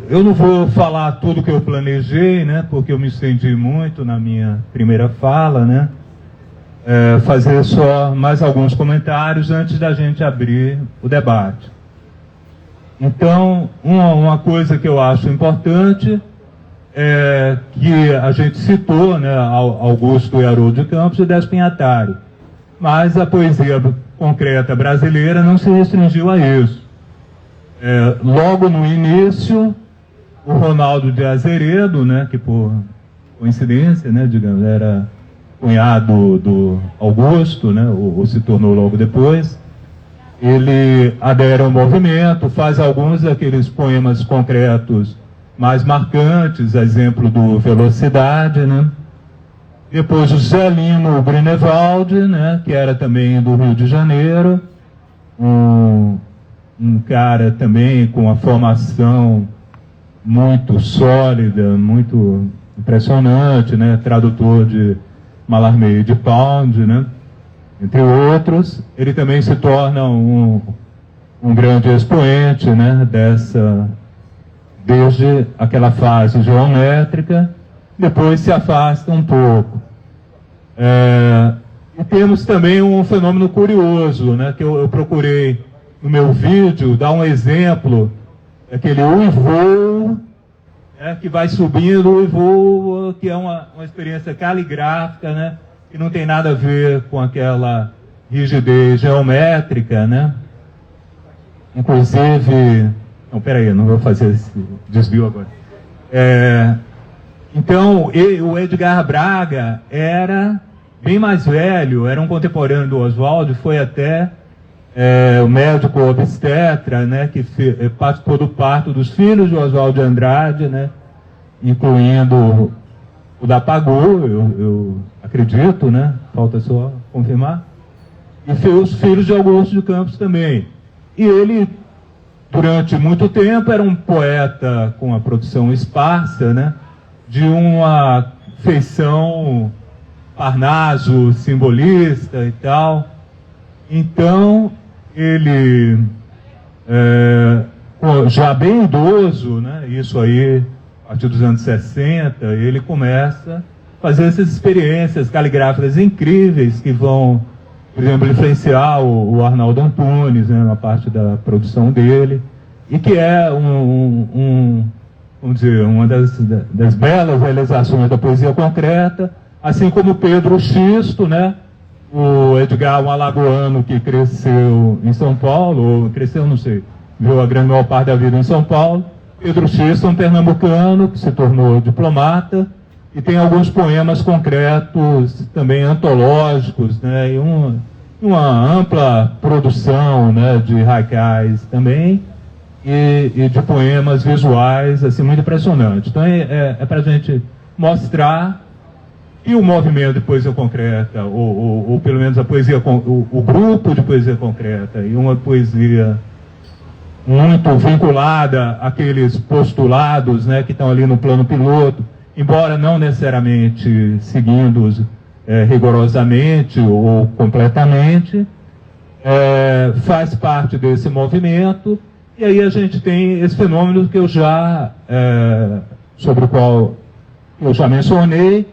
eu não vou falar tudo que eu planejei, né? Porque eu me estendi muito na minha primeira fala, né? Fazer só mais alguns comentários antes da gente abrir o debate. Então, uma coisa que eu acho importante é que a gente citou, né, Augusto e Haroldo de Campos e Despinhatari, mas a poesia concreta brasileira não se restringiu a isso. Logo no início, o Ronaldo de Azeredo, né, que por coincidência, né, digamos, era cunhado do Augusto, né, ou se tornou logo depois, ele adere ao movimento, faz alguns daqueles poemas concretos mais marcantes, exemplo do Velocidade, né? Depois o Zelino Grunewald, né, que era também do Rio de Janeiro, um cara também com uma formação muito sólida, muito impressionante, né, tradutor de Mallarmé e de Pound, né, entre outros. Ele também se torna um grande expoente, né, desde aquela fase geométrica, depois se afasta um pouco. E temos também um fenômeno curioso, né, que eu procurei no meu vídeo dar um exemplo, aquele uivô, que vai subindo, o uivô, que é uma experiência caligráfica, né, que não tem nada a ver com aquela rigidez geométrica, né? Inclusive... Não, peraí, não vou fazer esse desvio agora. Então, o Edgar Braga era bem mais velho, era um contemporâneo do Oswald, foi até o médico obstetra, né, que participou do parto dos filhos de Oswald de Andrade, né, incluindo o da Pagu, eu acredito, né, falta só confirmar, e os filhos de Augusto de Campos também. E ele, durante muito tempo, era um poeta com a produção esparsa, né, de uma feição Parnaso, simbolista e tal. Então, ele, já bem idoso, né, isso aí, a partir dos anos 60, ele começa a fazer essas experiências caligráficas incríveis que vão, por exemplo, influenciar o Arnaldo Antunes, né, na parte da produção dele, e que é um vamos dizer, uma das belas realizações da poesia concreta, assim como Pedro Xisto, né? O Edgar, um alagoano que cresceu em São Paulo, ou cresceu, não sei, viu a grande maior parte da vida em São Paulo. Pedro Xisto, um pernambucano que se tornou diplomata e tem alguns poemas concretos, também antológicos, né? E uma ampla produção, né, de haikais também, e de poemas visuais, assim, muito impressionante. Então é para a gente mostrar que o movimento de poesia concreta, ou pelo menos a poesia, o grupo de poesia concreta, e uma poesia muito vinculada àqueles postulados, né, que estão ali no plano piloto, embora não necessariamente seguindo-os rigorosamente ou completamente, faz parte desse movimento. E aí a gente tem esse fenômeno que eu já, sobre o qual eu já mencionei,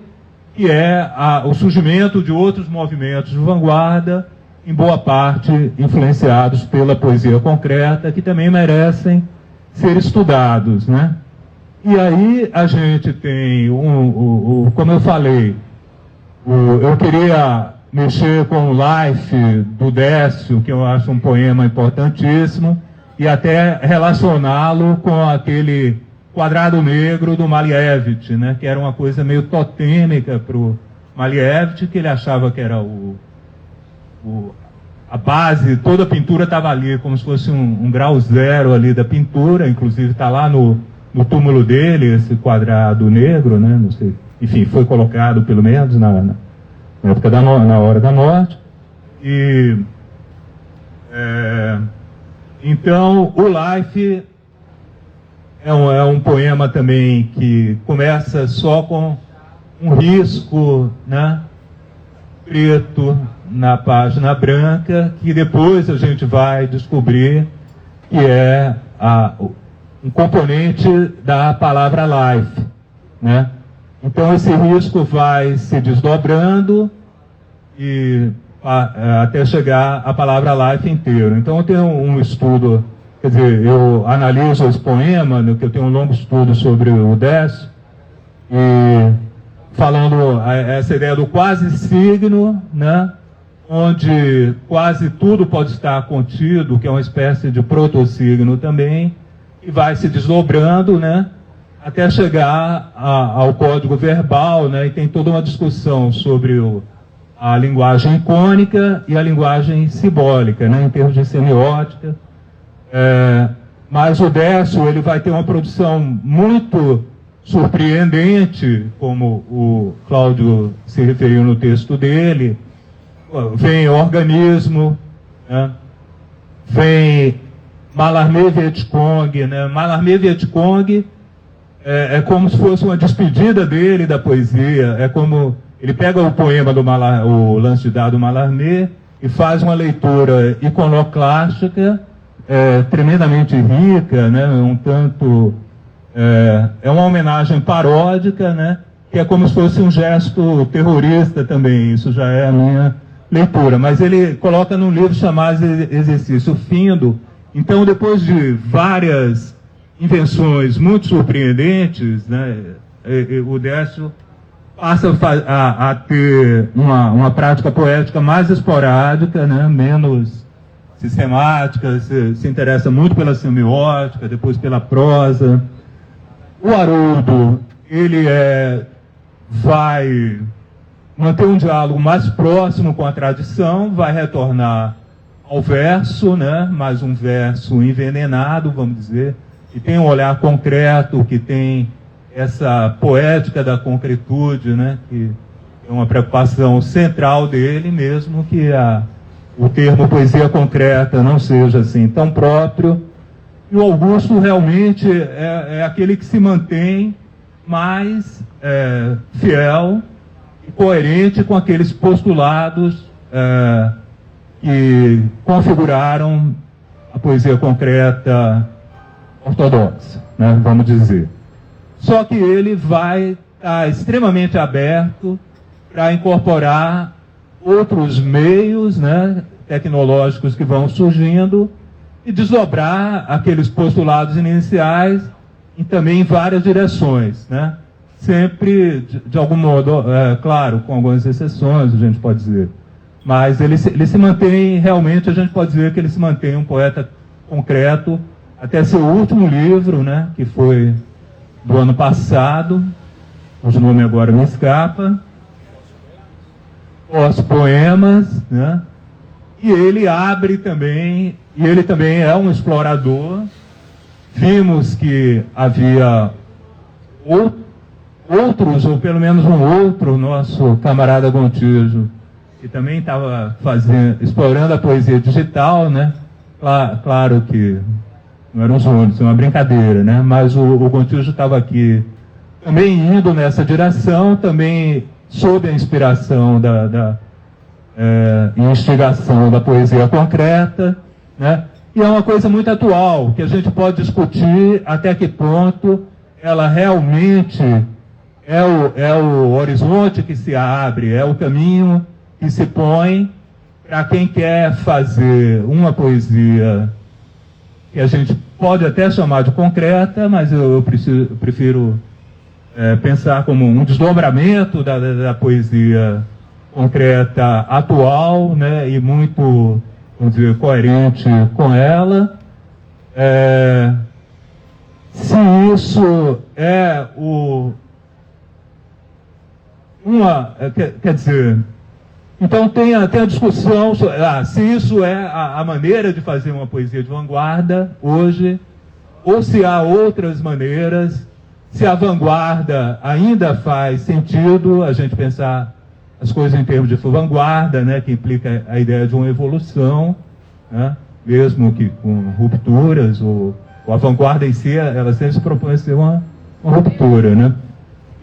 que é o surgimento de outros movimentos de vanguarda, em boa parte influenciados pela poesia concreta, que também merecem ser estudados, né? E aí a gente tem, como eu falei, eu queria mexer com o Life do Décio, que eu acho um poema importantíssimo, e até relacioná-lo com aquele Quadrado Negro do Malevich, né, que era uma coisa meio totêmica para o Malevich, que ele achava que era a base, toda a pintura estava ali, como se fosse um grau zero ali da pintura, inclusive está lá no túmulo dele, esse quadrado negro, né, não sei, enfim, foi colocado pelo menos na época na hora da morte. E então o Life é um poema também que começa só com um risco, né, preto na página branca, que depois a gente vai descobrir que é um componente da palavra life, né? Então esse risco vai se desdobrando e até chegar à palavra life inteiro. Então eu tenho um estudo, quer dizer, eu analiso esse poema, que eu tenho um longo estudo sobre o Décio, e falando essa ideia do quase signo, né, onde quase tudo pode estar contido, que é uma espécie de proto-signo também, e vai se desdobrando, né, até chegar ao código verbal, né, e tem toda uma discussão sobre a linguagem icônica e a linguagem simbólica, né, em termos de semiótica. Mas o Décio, ele vai ter uma produção muito surpreendente, como o Cláudio se referiu no texto dele. Vem organismo, né? Vem Mallarmé Vietcong, né? Mallarmé Vietcong é como se fosse uma despedida dele da poesia, é como ele pega o poema o Lance de Dado Mallarmé e faz uma leitura iconoclástica tremendamente rica, né? Um tanto é uma homenagem paródica, né? Que é como se fosse um gesto terrorista também. Isso já é a minha leitura, mas ele coloca num livro chamado Exercício Findo. Então, depois de várias invenções muito surpreendentes, né, o Décio passa a ter uma prática poética mais esporádica, né, menos sistemática, se interessa muito pela semiótica, depois pela prosa. O Haroldo, ele vai manter um diálogo mais próximo com a tradição, vai retornar ao verso, né? Mais um verso envenenado, vamos dizer, que tem um olhar concreto, que tem essa poética da concretude, né? Que é uma preocupação central dele, mesmo que o termo poesia concreta não seja assim tão próprio. E o Augusto realmente é aquele que se mantém mais fiel e coerente com aqueles postulados que configuraram a poesia concreta ortodoxa, né, vamos dizer. Só que ele vai estar extremamente aberto para incorporar outros meios, né, tecnológicos que vão surgindo e desdobrar aqueles postulados iniciais também em várias direções, né? Sempre, de algum modo, claro, com algumas exceções, a gente pode dizer. Mas ele se mantém, realmente, a gente pode dizer que ele se mantém um poeta concreto, até seu último livro, né? Que foi do ano passado, cujo nome agora me escapa, Os Poemas, né? E ele abre também, e ele também é um explorador. Vimos que havia outros, ou pelo menos um outro, nosso camarada Gontijo, que também estava explorando a poesia digital, né? Claro que não eram os únicos, é uma brincadeira, né? Mas o Gontijo estava aqui também indo nessa direção, também sob a inspiração e instigação da poesia concreta, né? E é uma coisa muito atual, que a gente pode discutir até que ponto ela realmente é o horizonte que se abre, é o caminho que se põe para quem quer fazer uma poesia que a gente pode até chamar de concreta, mas eu prefiro pensar como um desdobramento da poesia concreta atual, né, e muito, vamos dizer, coerente com ela. Se isso é quer dizer, então tem a discussão se isso é a maneira de fazer uma poesia de vanguarda hoje, ou se há outras maneiras, se a vanguarda ainda faz sentido a gente pensar as coisas em termos de vanguarda, né, que implica a ideia de uma evolução, né, mesmo que com rupturas, ou a vanguarda em si, ela sempre se propõe a ser uma ruptura, né?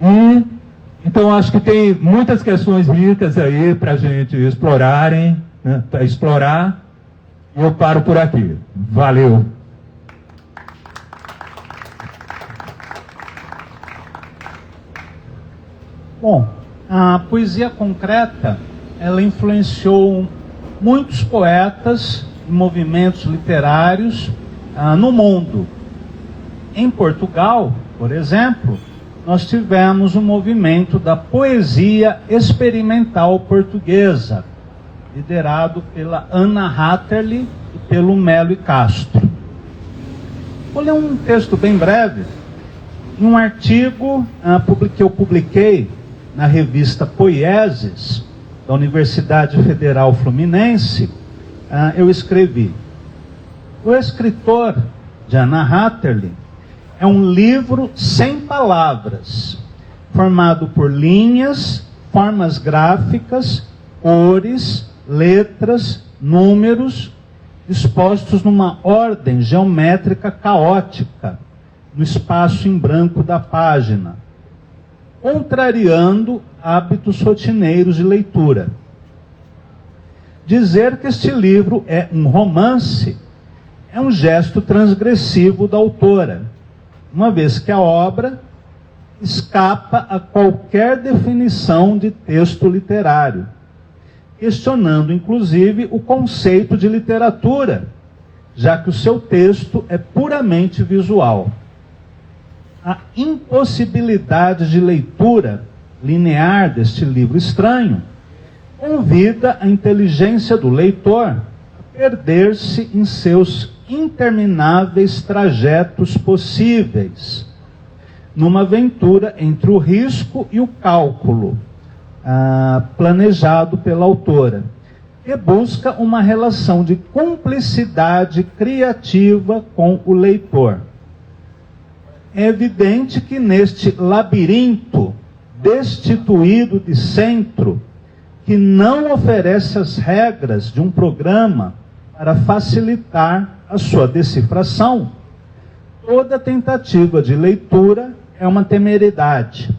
E, então, acho que tem muitas questões ricas aí para a gente explorarem, né, para explorar, e eu paro por aqui. Valeu! Bom, a poesia concreta, ela influenciou muitos poetas e movimentos literários no mundo. Em Portugal, por exemplo, nós tivemos o movimento da poesia experimental portuguesa, liderado pela Anna Hatterley e pelo Melo e Castro. Vou ler um texto bem breve, em um artigo que eu publiquei na revista Poieses, da Universidade Federal Fluminense, eu escrevi: O Escritor, de Anna Hatterley, é um livro sem palavras, formado por linhas, formas gráficas, cores, letras, números, dispostos numa ordem geométrica caótica, no espaço em branco da página, contrariando hábitos rotineiros de leitura. Dizer que este livro é um romance é um gesto transgressivo da autora, uma vez que a obra escapa a qualquer definição de texto literário, questionando inclusive o conceito de literatura, já que o seu texto é puramente visual. A impossibilidade de leitura linear deste livro estranho convida a inteligência do leitor a perder-se em seus intermináveis trajetos possíveis, numa aventura entre o risco e o cálculo, planejado pela autora, que busca uma relação de cumplicidade criativa com o leitor. É evidente que neste labirinto destituído de centro, que não oferece as regras de um programa para facilitar a sua decifração, toda tentativa de leitura é uma temeridade,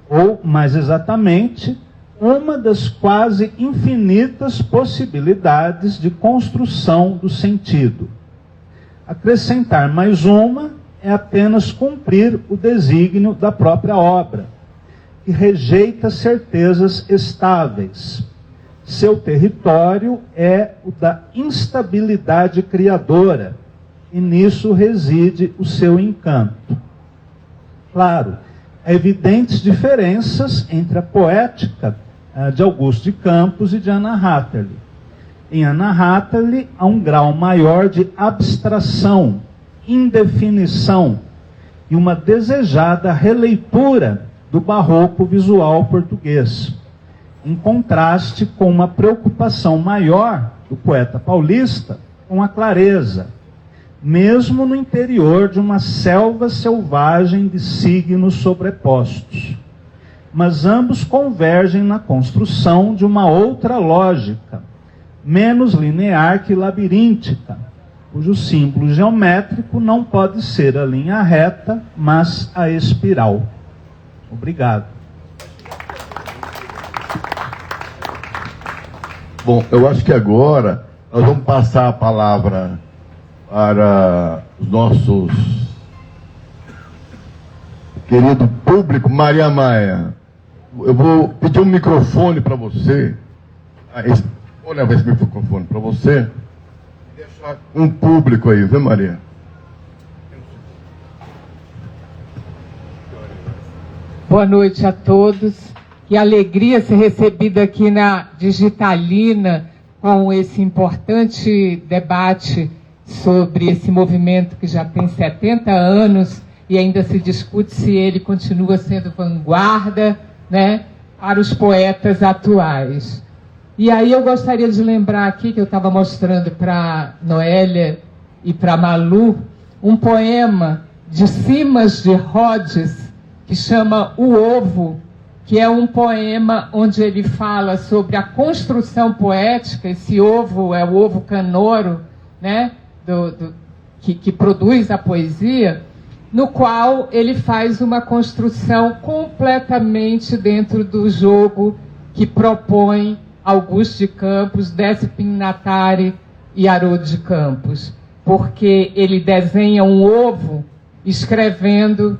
ou, mais exatamente, uma das quase infinitas possibilidades de construção do sentido. Acrescentar mais uma é apenas cumprir o desígnio da própria obra, que rejeita certezas estáveis. Seu território é o da instabilidade criadora, e nisso reside o seu encanto. Claro, há evidentes diferenças entre a poética de Augusto de Campos e de Anna Hatherley. Em Anna Hatherley há um grau maior de abstração, indefinição e uma desejada releitura do barroco visual português, em contraste com uma preocupação maior do poeta paulista com a clareza, mesmo no interior de uma selva selvagem de signos sobrepostos. Mas ambos convergem na construção de uma outra lógica, menos linear que labiríntica, cujo símbolo geométrico não pode ser a linha reta, mas a espiral. Obrigado. Bom, eu acho que agora nós vamos passar a palavra para os nossos querido público. Maria Maia, eu vou pedir um microfone para você. Vou levar esse microfone para você e deixar um público aí, viu, Maria? Boa noite a todos. Que alegria ser recebida aqui na Digitalina com esse importante debate sobre esse movimento que já tem 70 anos e ainda se discute se ele continua sendo vanguarda, né, para os poetas atuais. E aí eu gostaria de lembrar aqui que eu estava mostrando para Noélia e para Malu um poema de Simas de Rhodes que chama O Ovo, que é um poema onde ele fala sobre a construção poética. Esse ovo é o ovo canoro, né, que produz a poesia, no qual ele faz uma construção completamente dentro do jogo que propõe Augusto de Campos, Décio Pignatari e Haroldo de Campos, porque ele desenha um ovo escrevendo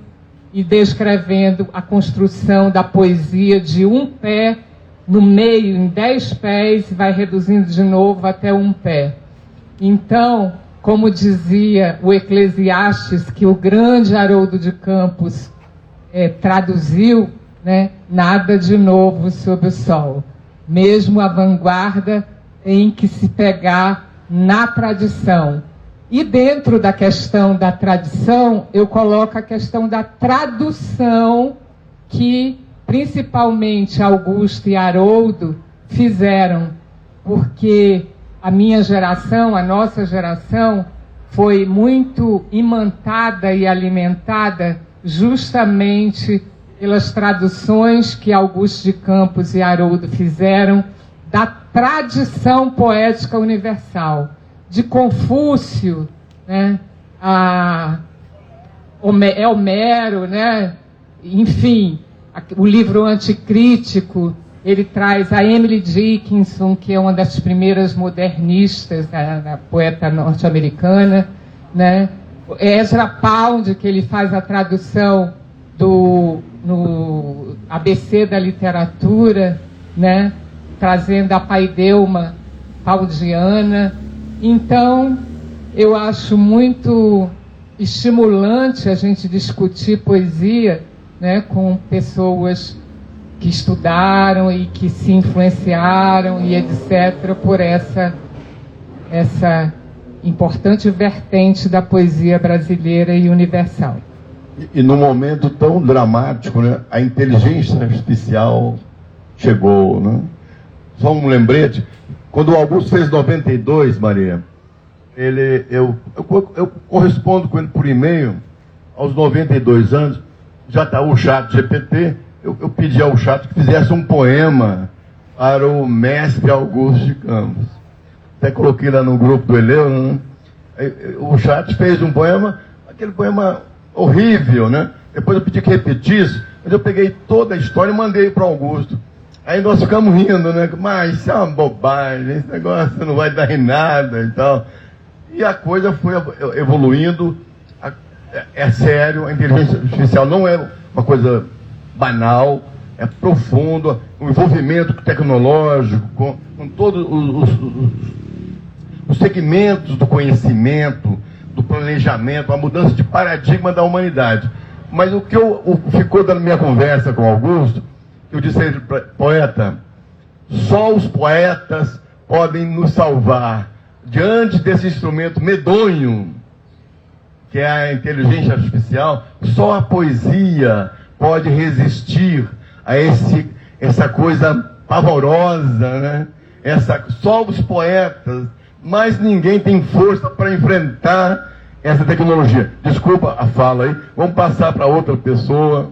e descrevendo a construção da poesia de um pé no meio, em 10 pés, e vai reduzindo de novo até um pé. Então, como dizia o Eclesiastes, que o grande Haroldo de Campos traduziu, né, nada de novo sob o sol. Mesmo a vanguarda tem que se pegar na tradição. E dentro da questão da tradição, eu coloco a questão da tradução que, principalmente, Augusto e Haroldo fizeram, porque a minha geração, a nossa geração, foi muito imantada e alimentada justamente pelas traduções que Augusto de Campos e Haroldo fizeram da tradição poética universal. De Confúcio, né, Homero, né, enfim, o livro Anticrítico, ele traz a Emily Dickinson, que é uma das primeiras modernistas, a poeta norte-americana, né, Ezra Pound, que ele faz a tradução no ABC da literatura, né, trazendo a paideuma paudiana. Então, eu acho muito estimulante a gente discutir poesia, né, com pessoas que estudaram e que se influenciaram e etc. por essa importante vertente da poesia brasileira e universal. E num momento tão dramático, né, a inteligência artificial chegou, né? Só um lembrete. Quando o Augusto fez 92, Maria, eu correspondo com ele por e-mail, aos 92 anos, já está o chat GPT, eu pedi ao chat que fizesse um poema para o mestre Augusto de Campos. Até coloquei lá no grupo do Eleu, né? O chat fez um poema, aquele poema horrível, né? Depois eu pedi que repetisse, mas eu peguei toda a história e mandei para o Augusto. Aí nós ficamos rindo, né? Mas isso é uma bobagem, esse negócio não vai dar em nada e tal. E a coisa foi evoluindo. É sério, a inteligência artificial não é uma coisa banal, é profundo, o envolvimento tecnológico, com todos os segmentos do conhecimento, do planejamento, a mudança de paradigma da humanidade. Mas o que ficou da minha conversa com o Augusto, eu disse a ele, poeta, só os poetas podem nos salvar diante desse instrumento medonho, que é a inteligência artificial. Só a poesia pode resistir a essa coisa pavorosa, né? Só os poetas, mas ninguém tem força para enfrentar essa tecnologia. Desculpa a fala aí, vamos passar para outra pessoa.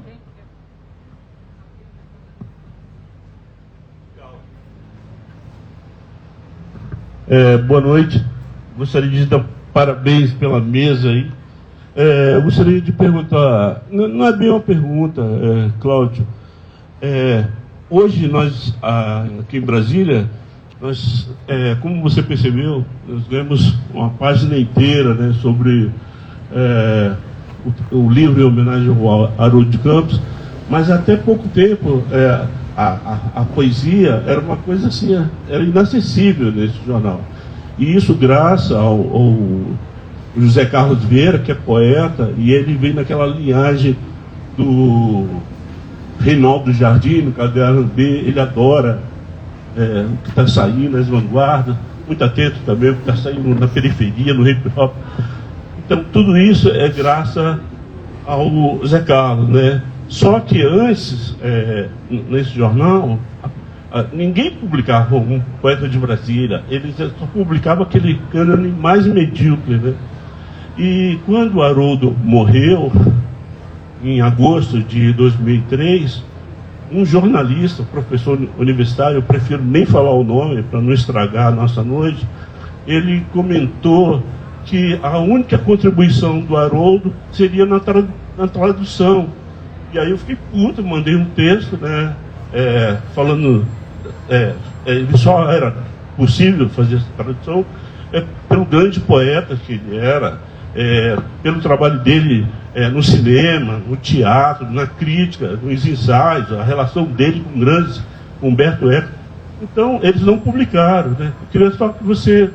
Boa noite, gostaria de dar parabéns pela mesa aí. Eu gostaria de perguntar, não é bem uma pergunta, Cláudio. Hoje nós, aqui em Brasília, nós, como você percebeu, nós ganhamos uma página inteira, né, sobre o livro em homenagem ao Haroldo de Campos, mas até pouco tempo a poesia era uma coisa assim, era inacessível nesse jornal. E isso graças ao José Carlos Vieira, que é poeta, e ele vem naquela linhagem do Reinaldo Jardim, no Caderno B. Ele adora o que está saindo nas vanguardas, muito atento também o que está saindo na periferia, no hip hop. Então tudo isso é graças ao Zé Carlos, né? Só que antes, nesse jornal, ninguém publicava um poeta de Brasília, eles só publicavam aquele cânone mais medíocre, né? E quando o Haroldo morreu, em agosto de 2003, um jornalista, professor universitário, eu prefiro nem falar o nome para não estragar a nossa noite, ele comentou que a única contribuição do Haroldo seria na tradução. E aí eu fiquei puto, mandei um texto, né, falando, ele só era possível fazer essa tradução pelo grande poeta que ele era, pelo trabalho dele no cinema, no teatro, na crítica, nos ensaios, a relação dele com grandes, com Humberto Eco. Então, eles não publicaram, né? Eu queria só que você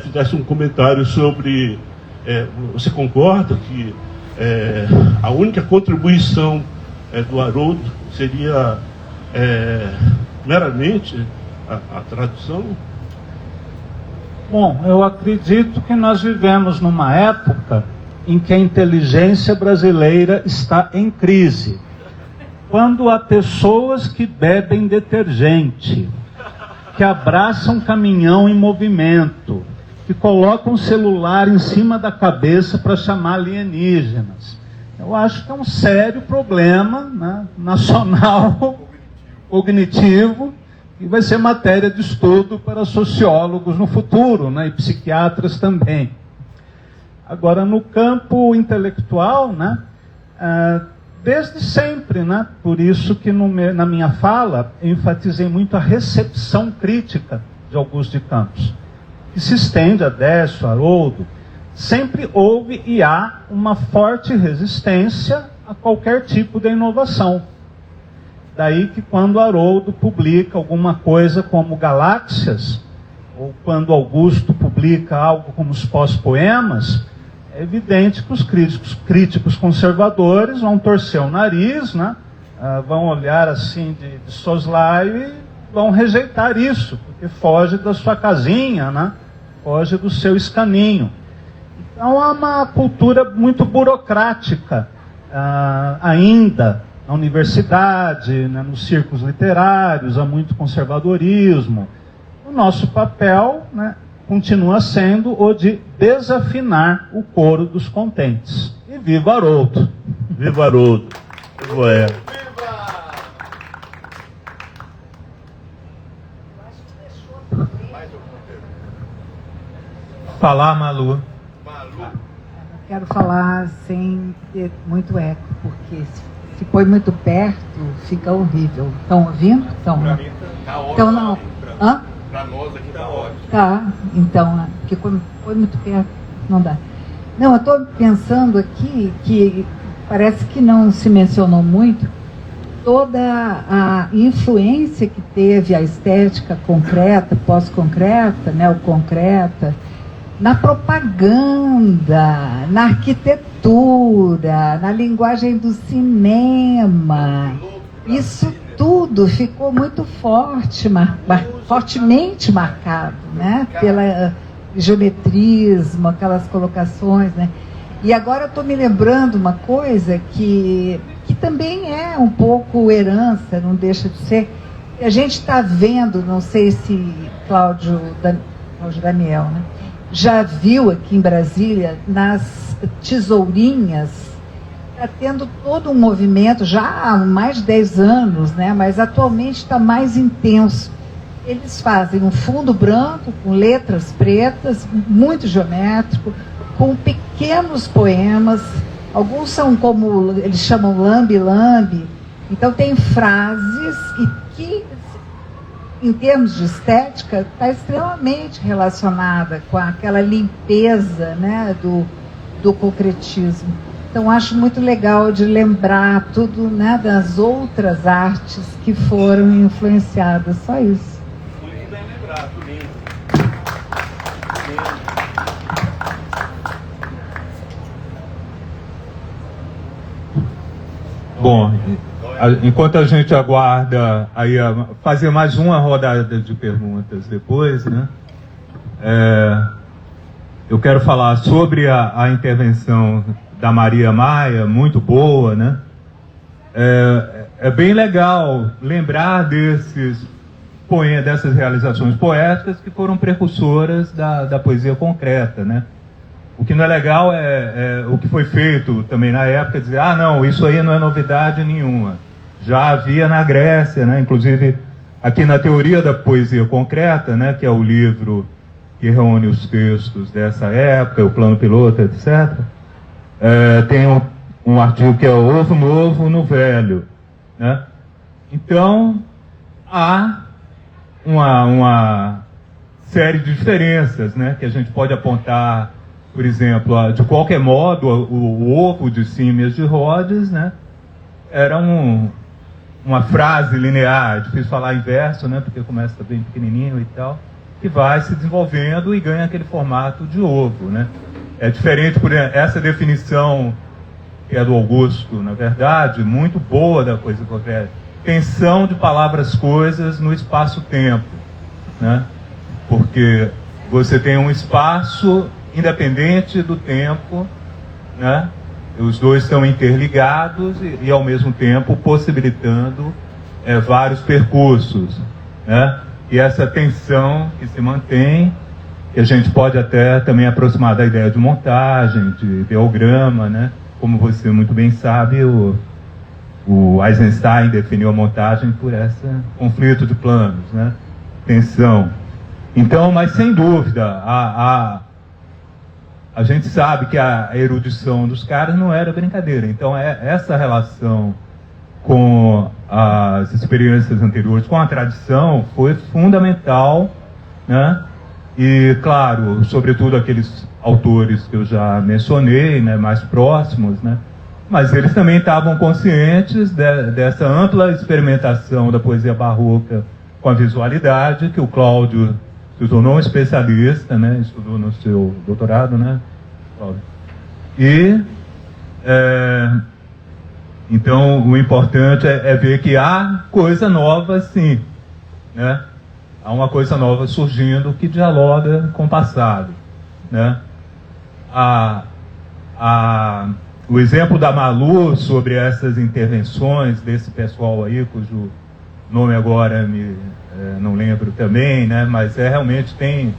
fizesse um comentário sobre, você concorda que a única contribuição do Haroldo seria meramente a tradução? Bom, eu acredito que nós vivemos numa época em que a inteligência brasileira está em crise. Quando há pessoas que bebem detergente, que abraçam caminhão em movimento, que colocam o celular em cima da cabeça para chamar alienígenas. Eu acho que é um sério problema, né, nacional, cognitivo, e vai ser matéria de estudo para sociólogos no futuro, né, e psiquiatras também. Agora, no campo intelectual, né, desde sempre, né, por isso que na minha fala eu enfatizei muito a recepção crítica de Augusto de Campos, que se estende a Décio, Haroldo. Sempre houve e há uma forte resistência a qualquer tipo de inovação. Daí que quando Haroldo publica alguma coisa como Galáxias, ou quando Augusto publica algo como os pós-poemas, é evidente que os críticos conservadores vão torcer o nariz, né? Vão olhar assim de soslaio e vão rejeitar isso, porque foge da sua casinha, né? Foge do seu escaninho. Então há uma cultura muito burocrática ainda na universidade, né, nos círculos literários, há muito conservadorismo. O nosso papel, né, continua sendo o de desafinar o coro dos contentes. E viva Haroldo! Viva Haroldo! Viva! Falar, Malu. Quero falar sem ter muito eco, porque se põe muito perto, fica horrível. Estão ouvindo? Estão? Para mim tá ótimo. Então não. Hã? Para nós aqui tá ótimo. Tá, então, porque quando põe muito perto, não dá. Não, eu estou pensando aqui que parece que não se mencionou muito toda a influência que teve a estética concreta, pós-concreta, neoconcreta, na propaganda, na arquitetura literatura, na linguagem do cinema. Isso tudo ficou muito forte, fortemente marcado, né? Pela geometrismo, aquelas colocações, né? E agora eu estou me lembrando uma coisa que também é um pouco herança, não deixa de ser. A gente está vendo, não sei se Cláudio Daniel, né, já viu aqui em Brasília, nas tesourinhas, está tendo todo um movimento, já há mais de 10 anos, né, mas atualmente está mais intenso. Eles fazem um fundo branco, com letras pretas, muito geométrico, com pequenos poemas. Alguns são como eles chamam lambe-lambe. Então tem frases e que, em termos de estética, está extremamente relacionada com aquela limpeza, né, do concretismo. Então acho muito legal de lembrar tudo, né, das outras artes que foram influenciadas. Só isso. Muito bem lembrado, lindo. Bom, enquanto a gente aguarda aí fazer mais uma rodada de perguntas depois, né? Eu quero falar sobre a intervenção da Maria Maia, muito boa, né? É bem legal lembrar dessas realizações poéticas que foram precursoras da poesia concreta, né? O que não é legal é o que foi feito também na época, dizer, não, isso aí não é novidade nenhuma. Já havia na Grécia, né? Inclusive aqui na Teoria da Poesia Concreta, né? Que é o livro que reúne os textos dessa época, o plano piloto, etc. Tem um artigo que é o Ovo Novo no Velho, né? Então, há uma série de diferenças, né? Que a gente pode apontar. Por exemplo, de qualquer modo, o ovo de Símias de Rhodes, né, era uma frase linear, difícil falar em verso, né, porque começa bem pequenininho e tal, que vai se desenvolvendo e ganha aquele formato de ovo, né. É diferente, por essa definição, que é do Augusto, na verdade, muito boa da coisa concreta, tensão de palavras-coisas no espaço-tempo, né, porque você tem um espaço independente do tempo, né? Os dois estão interligados e ao mesmo tempo possibilitando vários percursos, né? E essa tensão que se mantém, que a gente pode até também aproximar da ideia de montagem, de ideograma, né? Como você muito bem sabe, o Eisenstein definiu a montagem por esse conflito de planos, né? Tensão. Então, mas sem dúvida, a gente sabe que a erudição dos caras não era brincadeira. Então, essa relação com as experiências anteriores, com a tradição, foi fundamental, né? E, claro, sobretudo aqueles autores que eu já mencionei, né, mais próximos, né? Mas eles também estavam conscientes dessa ampla experimentação da poesia barroca com a visualidade, que o Cláudio se tornou um especialista, né? Estudou no seu doutorado, né, Cláudio? E, então, o importante é ver que há coisa nova, sim, né? Há uma coisa nova surgindo que dialoga com o passado, né? O exemplo da Malu sobre essas intervenções desse pessoal aí, cujo nome agora não lembro também, né? Mas realmente tem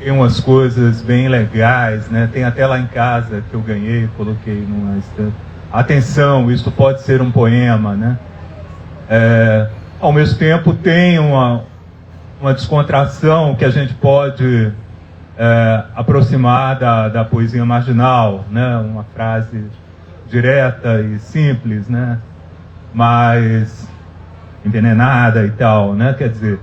umas coisas bem legais, né? Tem até lá em casa que eu ganhei, coloquei numa estante. Atenção, isso pode ser um poema, né? Ao mesmo tempo tem uma descontração que a gente pode aproximar da poesia marginal, né? Uma frase direta e simples, né? Mas envenenada e tal, né? Quer dizer,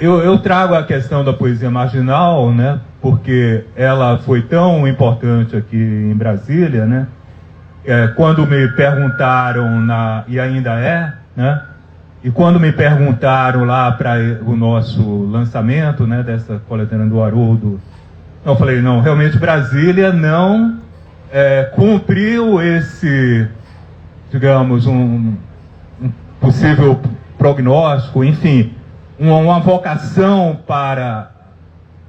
eu trago a questão da poesia marginal, né? Porque ela foi tão importante aqui em Brasília, né? Quando me perguntaram, e ainda né? E quando me perguntaram lá para o nosso lançamento, né, dessa coletânea do Haroldo, eu falei, não, realmente Brasília não cumpriu esse, digamos, um possível prognóstico, enfim, uma vocação para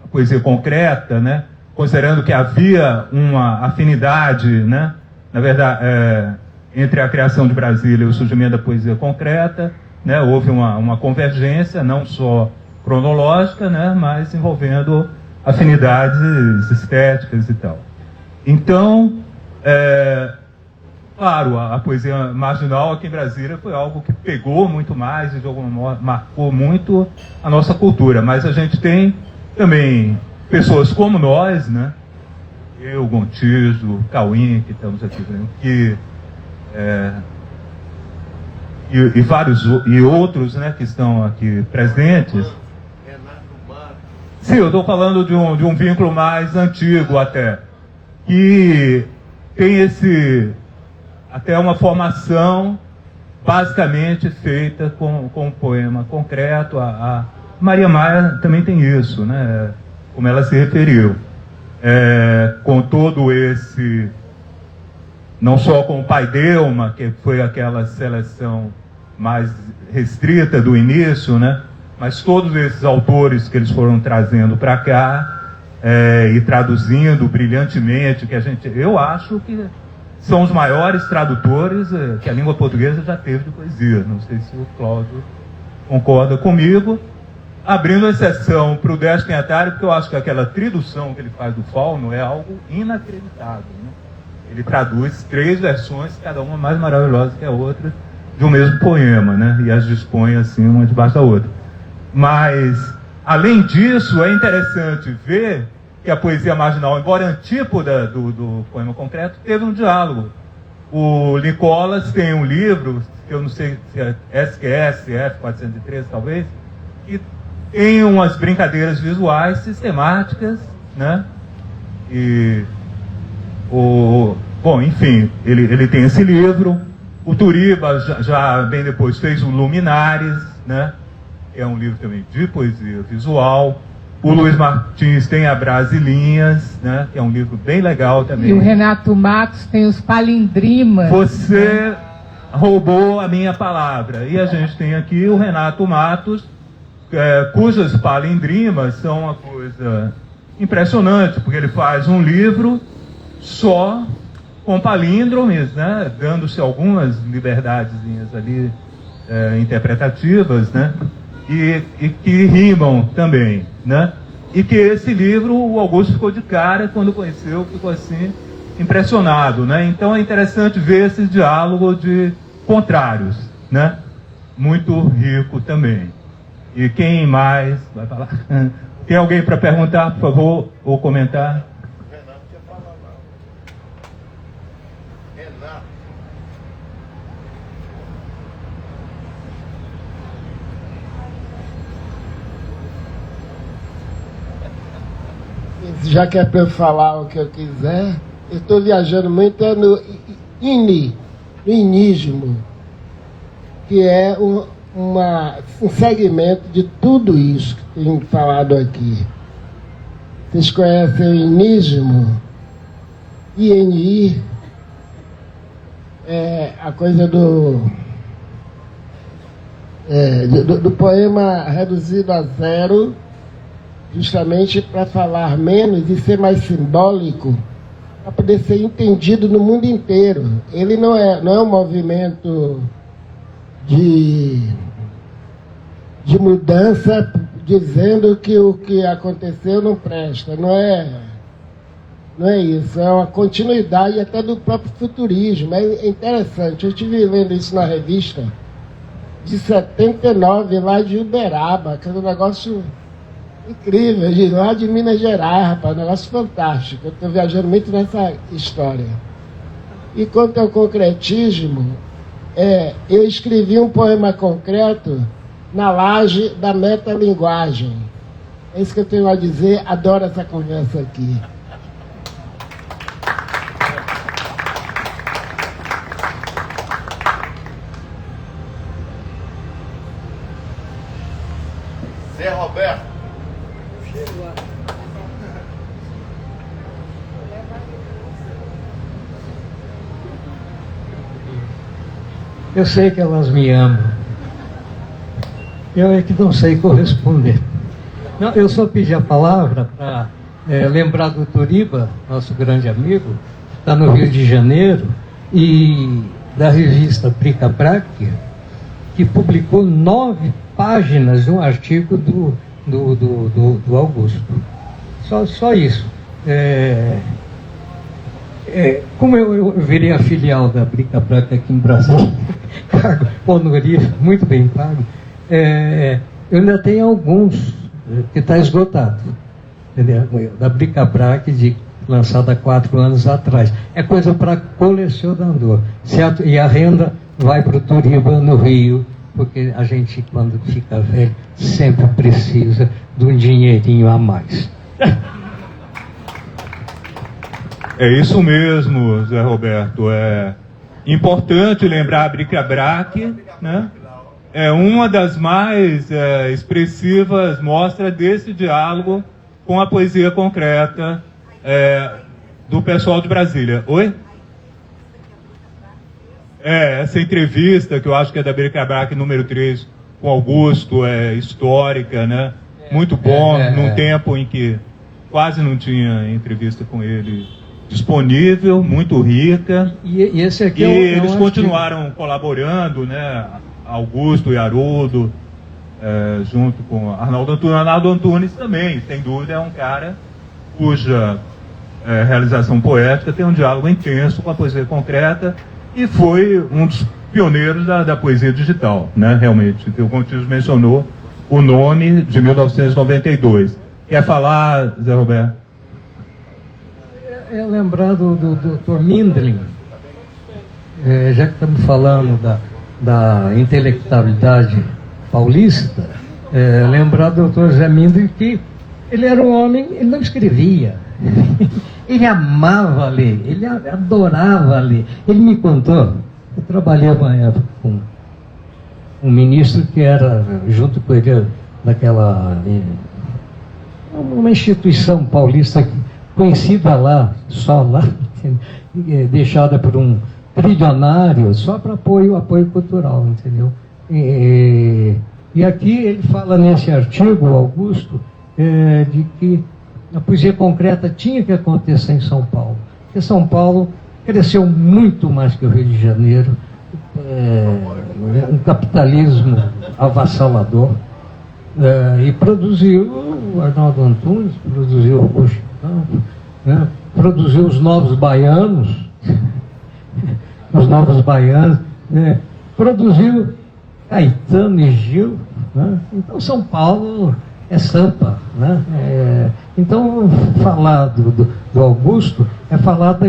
a poesia concreta, né? Considerando que havia uma afinidade, né? Na verdade, entre a criação de Brasília e o surgimento da poesia concreta, né? Houve uma convergência, não só cronológica, né? Mas envolvendo afinidades estéticas e tal. Então, claro, a poesia marginal aqui em Brasília foi algo que pegou muito mais e de alguma modo marcou muito a nossa cultura. Mas a gente tem também pessoas como nós, né? Eu, Gontijo, Cauim, que estamos aqui, que e vários e outros, né, que estão aqui presentes. Sim, eu estou falando de um vínculo mais antigo até, que tem até uma formação basicamente feita com um poema concreto. A Maria Maia também tem isso, né? Como ela se referiu, com todo esse, não só com o Pai Delma, que foi aquela seleção mais restrita do início, né? Mas todos esses autores que eles foram trazendo para cá e traduzindo brilhantemente, eu acho que são os maiores tradutores que a língua portuguesa já teve de poesia. Não sei se o Cláudio concorda comigo. Abrindo exceção para o Décio Pinhatari, porque eu acho que aquela tradução que ele faz do Fauno é algo inacreditável, né? Ele traduz 3 versões, cada uma mais maravilhosa que a outra, de um mesmo poema, né? E as dispõe assim, uma debaixo da outra. Mas, além disso, é interessante ver que a poesia marginal, embora antípoda do poema concreto, teve um diálogo. O Nicolas tem um livro, que eu não sei se é SQS, F413 talvez, que tem umas brincadeiras visuais sistemáticas, né? Bom, enfim, ele tem esse livro. O Turiba, já bem depois, fez o Luminares, né? É um livro também de poesia visual. O Luiz Martins tem a Brasilinhas, né? Que é um livro bem legal também. E o Renato Matos tem os Palindrimas. Você roubou a minha palavra. E a gente tem aqui o Renato Matos, cujas palindrimas são uma coisa impressionante, porque ele faz um livro só com palíndromes, né? Dando-se algumas liberdadezinhas ali interpretativas, né? E que rimam também, né? E que esse livro o Augusto ficou de cara quando conheceu, ficou assim impressionado, né? Então é interessante ver esse diálogo de contrários, né? Muito rico também. E quem mais vai falar? Tem alguém para perguntar, por favor, ou comentar? Renato quer falar lá. Renato. Já que é para eu falar o que eu quiser, eu estou viajando muito no inismo, que é um segmento de tudo isso que tem falado aqui. Vocês conhecem o inismo? INI é a coisa do poema reduzido a zero, justamente para falar menos e ser mais simbólico, para poder ser entendido no mundo inteiro. Ele não é um movimento de mudança dizendo que o que aconteceu não presta. Não é isso. É uma continuidade até do próprio futurismo. É interessante. Eu estive lendo isso na revista de 79, lá de Uberaba, que é um negócio incrível, de lá de Minas Gerais, rapaz, um negócio fantástico. Eu estou viajando muito nessa história. E quanto ao concretismo, eu escrevi um poema concreto na laje da metalinguagem. É isso que eu tenho a dizer. Adoro essa conversa aqui. Zé Roberto. Eu sei que elas me amam. Eu é que não sei corresponder. Não, eu só pedi a palavra para lembrar do Turiba, nosso grande amigo, está no Rio de Janeiro, e da revista Bric-a-Brac, que publicou 9 páginas de um artigo do Augusto. Só isso. Como eu virei a filial da Bric-a-Brac aqui em Brasília, cargo honorífico, muito bem pago, eu ainda tenho alguns que está esgotado, entendeu? Da Bric-a-Brac, lançada há 4 anos atrás. É coisa para colecionador, certo? E a renda vai para o Turiba no Rio, porque a gente, quando fica velho, sempre precisa de um dinheirinho a mais. É isso mesmo, Zé Roberto. É importante lembrar a Bric-a-Brac, né? É uma das mais expressivas mostras desse diálogo com a poesia concreta do pessoal de Brasília. Oi? Essa entrevista, que eu acho que é da Bric-a-Brac número 3, com Augusto, é histórica, né? Muito bom, num tempo em que quase não tinha entrevista com ele disponível, muito rica. E esse aqui eles continuaram colaborando, né? Augusto e Haroldo, junto com Arnaldo Antunes. Arnaldo Antunes também, sem dúvida, é um cara cuja realização poética tem um diálogo intenso com a poesia concreta e foi um dos pioneiros da poesia digital, né? Realmente. O Contígio mencionou o nome de 1992. Quer falar, Zé Roberto? Lembrar do Dr. Mindlin, já que estamos falando da intelectualidade paulista, lembrar do Dr. Zé Mindlin que ele era um homem, ele não escrevia, ele amava ler, ele adorava ler. Ele me contou, eu trabalhei uma época com um ministro que era, junto com ele, daquela uma instituição paulista conhecida lá, só lá, deixada por um trilionário, só para apoio cultural, entendeu? E aqui ele fala nesse artigo, Augusto, de que a poesia concreta tinha que acontecer em São Paulo, porque São Paulo cresceu muito mais que o Rio de Janeiro, um capitalismo avassalador, e produziu o Arnaldo Antunes, produziu o Bush, né? Produziu os Novos Baianos, né? Produziu Caetano e Gil, né? Então São Paulo é Sampa, né? Então falar do Augusto é falar da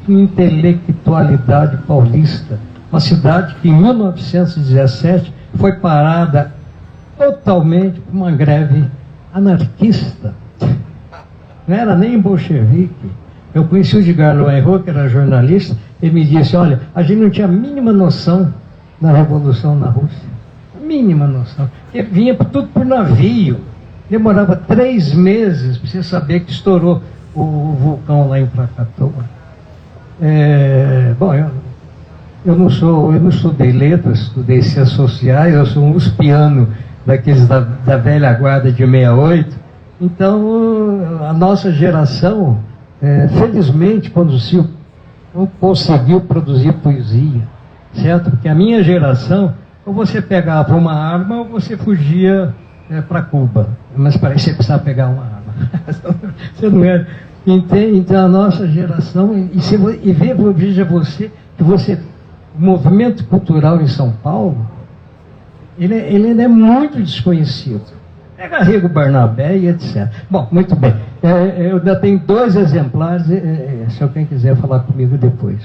intelectualidade paulista, uma cidade que em 1917 foi parada totalmente por uma greve anarquista. Não era nem bolchevique. Eu conheci o Edgar Loenro, que era jornalista, ele me disse, olha, a gente não tinha a mínima noção da Revolução na Rússia. A mínima noção. Porque vinha tudo por navio. Demorava 3 meses para você saber que estourou o vulcão lá em Krakatoa. Bom, eu não estudei letras, estudei ciências sociais, eu sou um uspiano daqueles da velha guarda de 68. Então, a nossa geração, felizmente, conseguiu produzir poesia, certo? Porque a minha geração, ou você pegava uma arma ou você fugia para Cuba. Mas para isso você precisava pegar uma arma. Você não era. Então, a nossa geração, veja você, que o movimento cultural em São Paulo, ele ainda é muito desconhecido. Pega Rego Barnabé e etc. Bom, muito bem. Eu ainda tenho 2 exemplares, se alguém quiser falar comigo depois.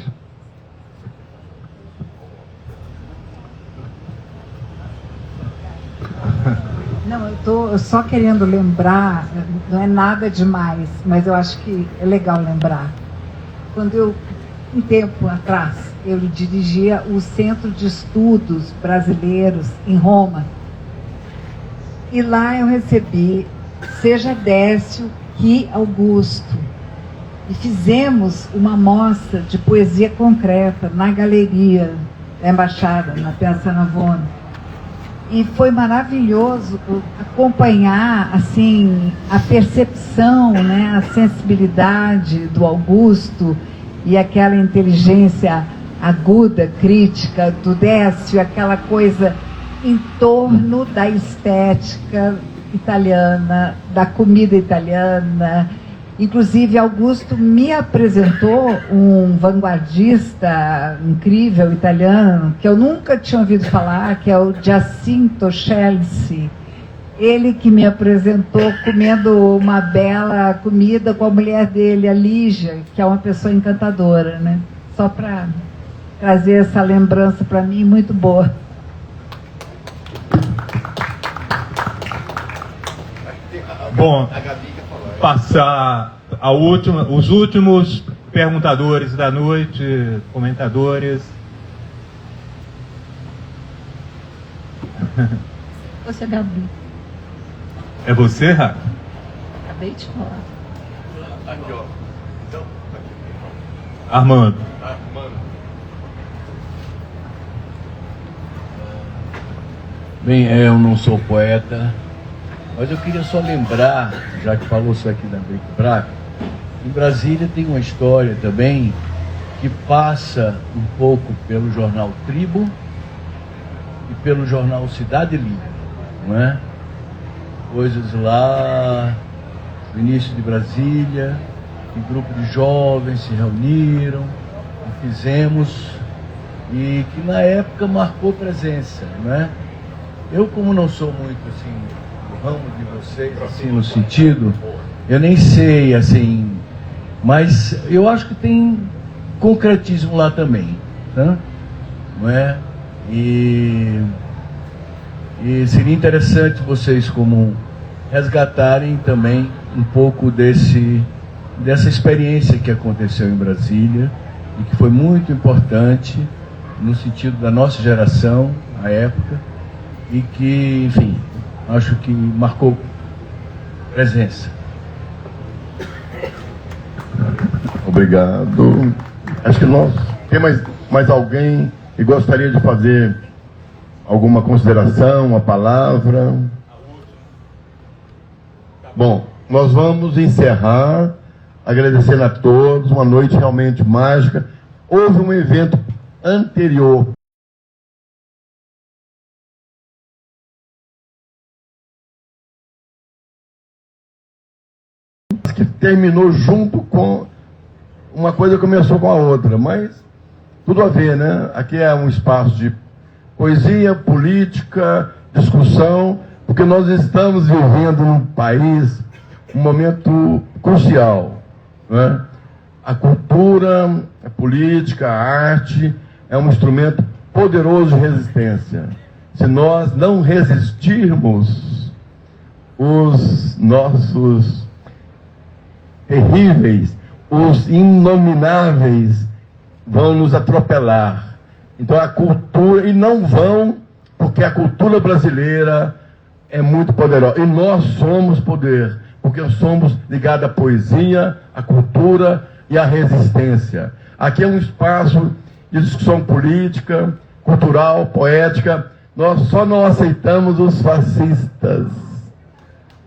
Não, eu estou só querendo lembrar, não é nada demais, mas eu acho que é legal lembrar. Quando um tempo atrás, eu dirigia o Centro de Estudos Brasileiros em Roma. E lá eu recebi Seja Décio que Augusto. E fizemos uma mostra de poesia concreta na galeria. da embaixada, na Piazza Navona. E foi maravilhoso acompanhar assim a percepção, né, a sensibilidade do Augusto e aquela inteligência aguda, crítica do Décio, aquela coisa em torno da estética italiana, da comida italiana. Inclusive, Augusto me apresentou um vanguardista incrível italiano, que eu nunca tinha ouvido falar, que é o Giacinto Scelsi. Ele que me apresentou comendo uma bela comida com a mulher dele, a Lígia, que é uma pessoa encantadora, né? Só para trazer essa lembrança para mim, muito boa. Bom, passar os últimos perguntadores da noite, comentadores. Você, Gabi. É você, Rafa? Acabei de falar. Aqui, ó. Então, Armando. Bem, eu não sou poeta, mas eu queria só lembrar, já que falou isso aqui da Bric Brac, em Brasília tem uma história também que passa um pouco pelo jornal Tribo e pelo jornal Cidade Livre, não é? Coisas lá, no início de Brasília, um grupo de jovens se reuniram e fizemos, e que na época marcou presença, não é? Eu, como não sou muito assim do ramo de vocês, assim, no sentido, eu nem sei, assim, mas eu acho que tem concretismo lá também, tá? Não é? E seria interessante vocês como resgatarem também um pouco dessa experiência que aconteceu em Brasília e que foi muito importante no sentido da nossa geração, à época, e que, enfim, acho que marcou presença. Obrigado. Acho que nós... Tem mais alguém que gostaria de fazer alguma consideração, uma palavra? Bom, nós vamos encerrar agradecendo a todos, uma noite realmente mágica. Houve um evento anterior que terminou junto com uma coisa, começou com a outra, mas tudo a ver, né? Aqui é um espaço de poesia, política, discussão, porque nós estamos vivendo num país um momento crucial, né? A cultura, a política, a arte é um instrumento poderoso de resistência. Se nós não resistirmos, os nossos terríveis, os inomináveis vão nos atropelar. Então a cultura, e não vão, porque a cultura brasileira é muito poderosa. E nós somos poder, porque somos ligados à poesia, à cultura e à resistência. Aqui é um espaço de discussão política, cultural, poética. Nós só não aceitamos os fascistas.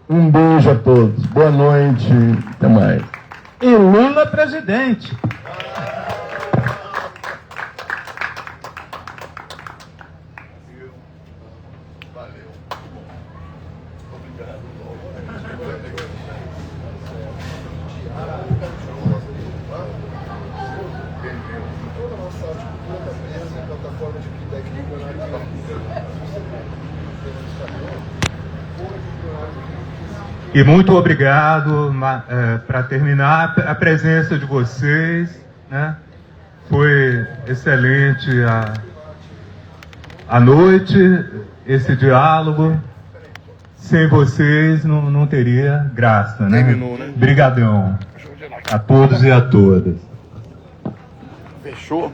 Um beijo a todos. Boa noite. Até mais. E Lula presidente. E muito obrigado, para terminar, a presença de vocês, né? Foi excelente a noite, esse diálogo. Sem vocês não teria graça, né? Terminou, né? Brigadão a todos e a todas. Fechou?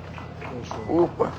Opa!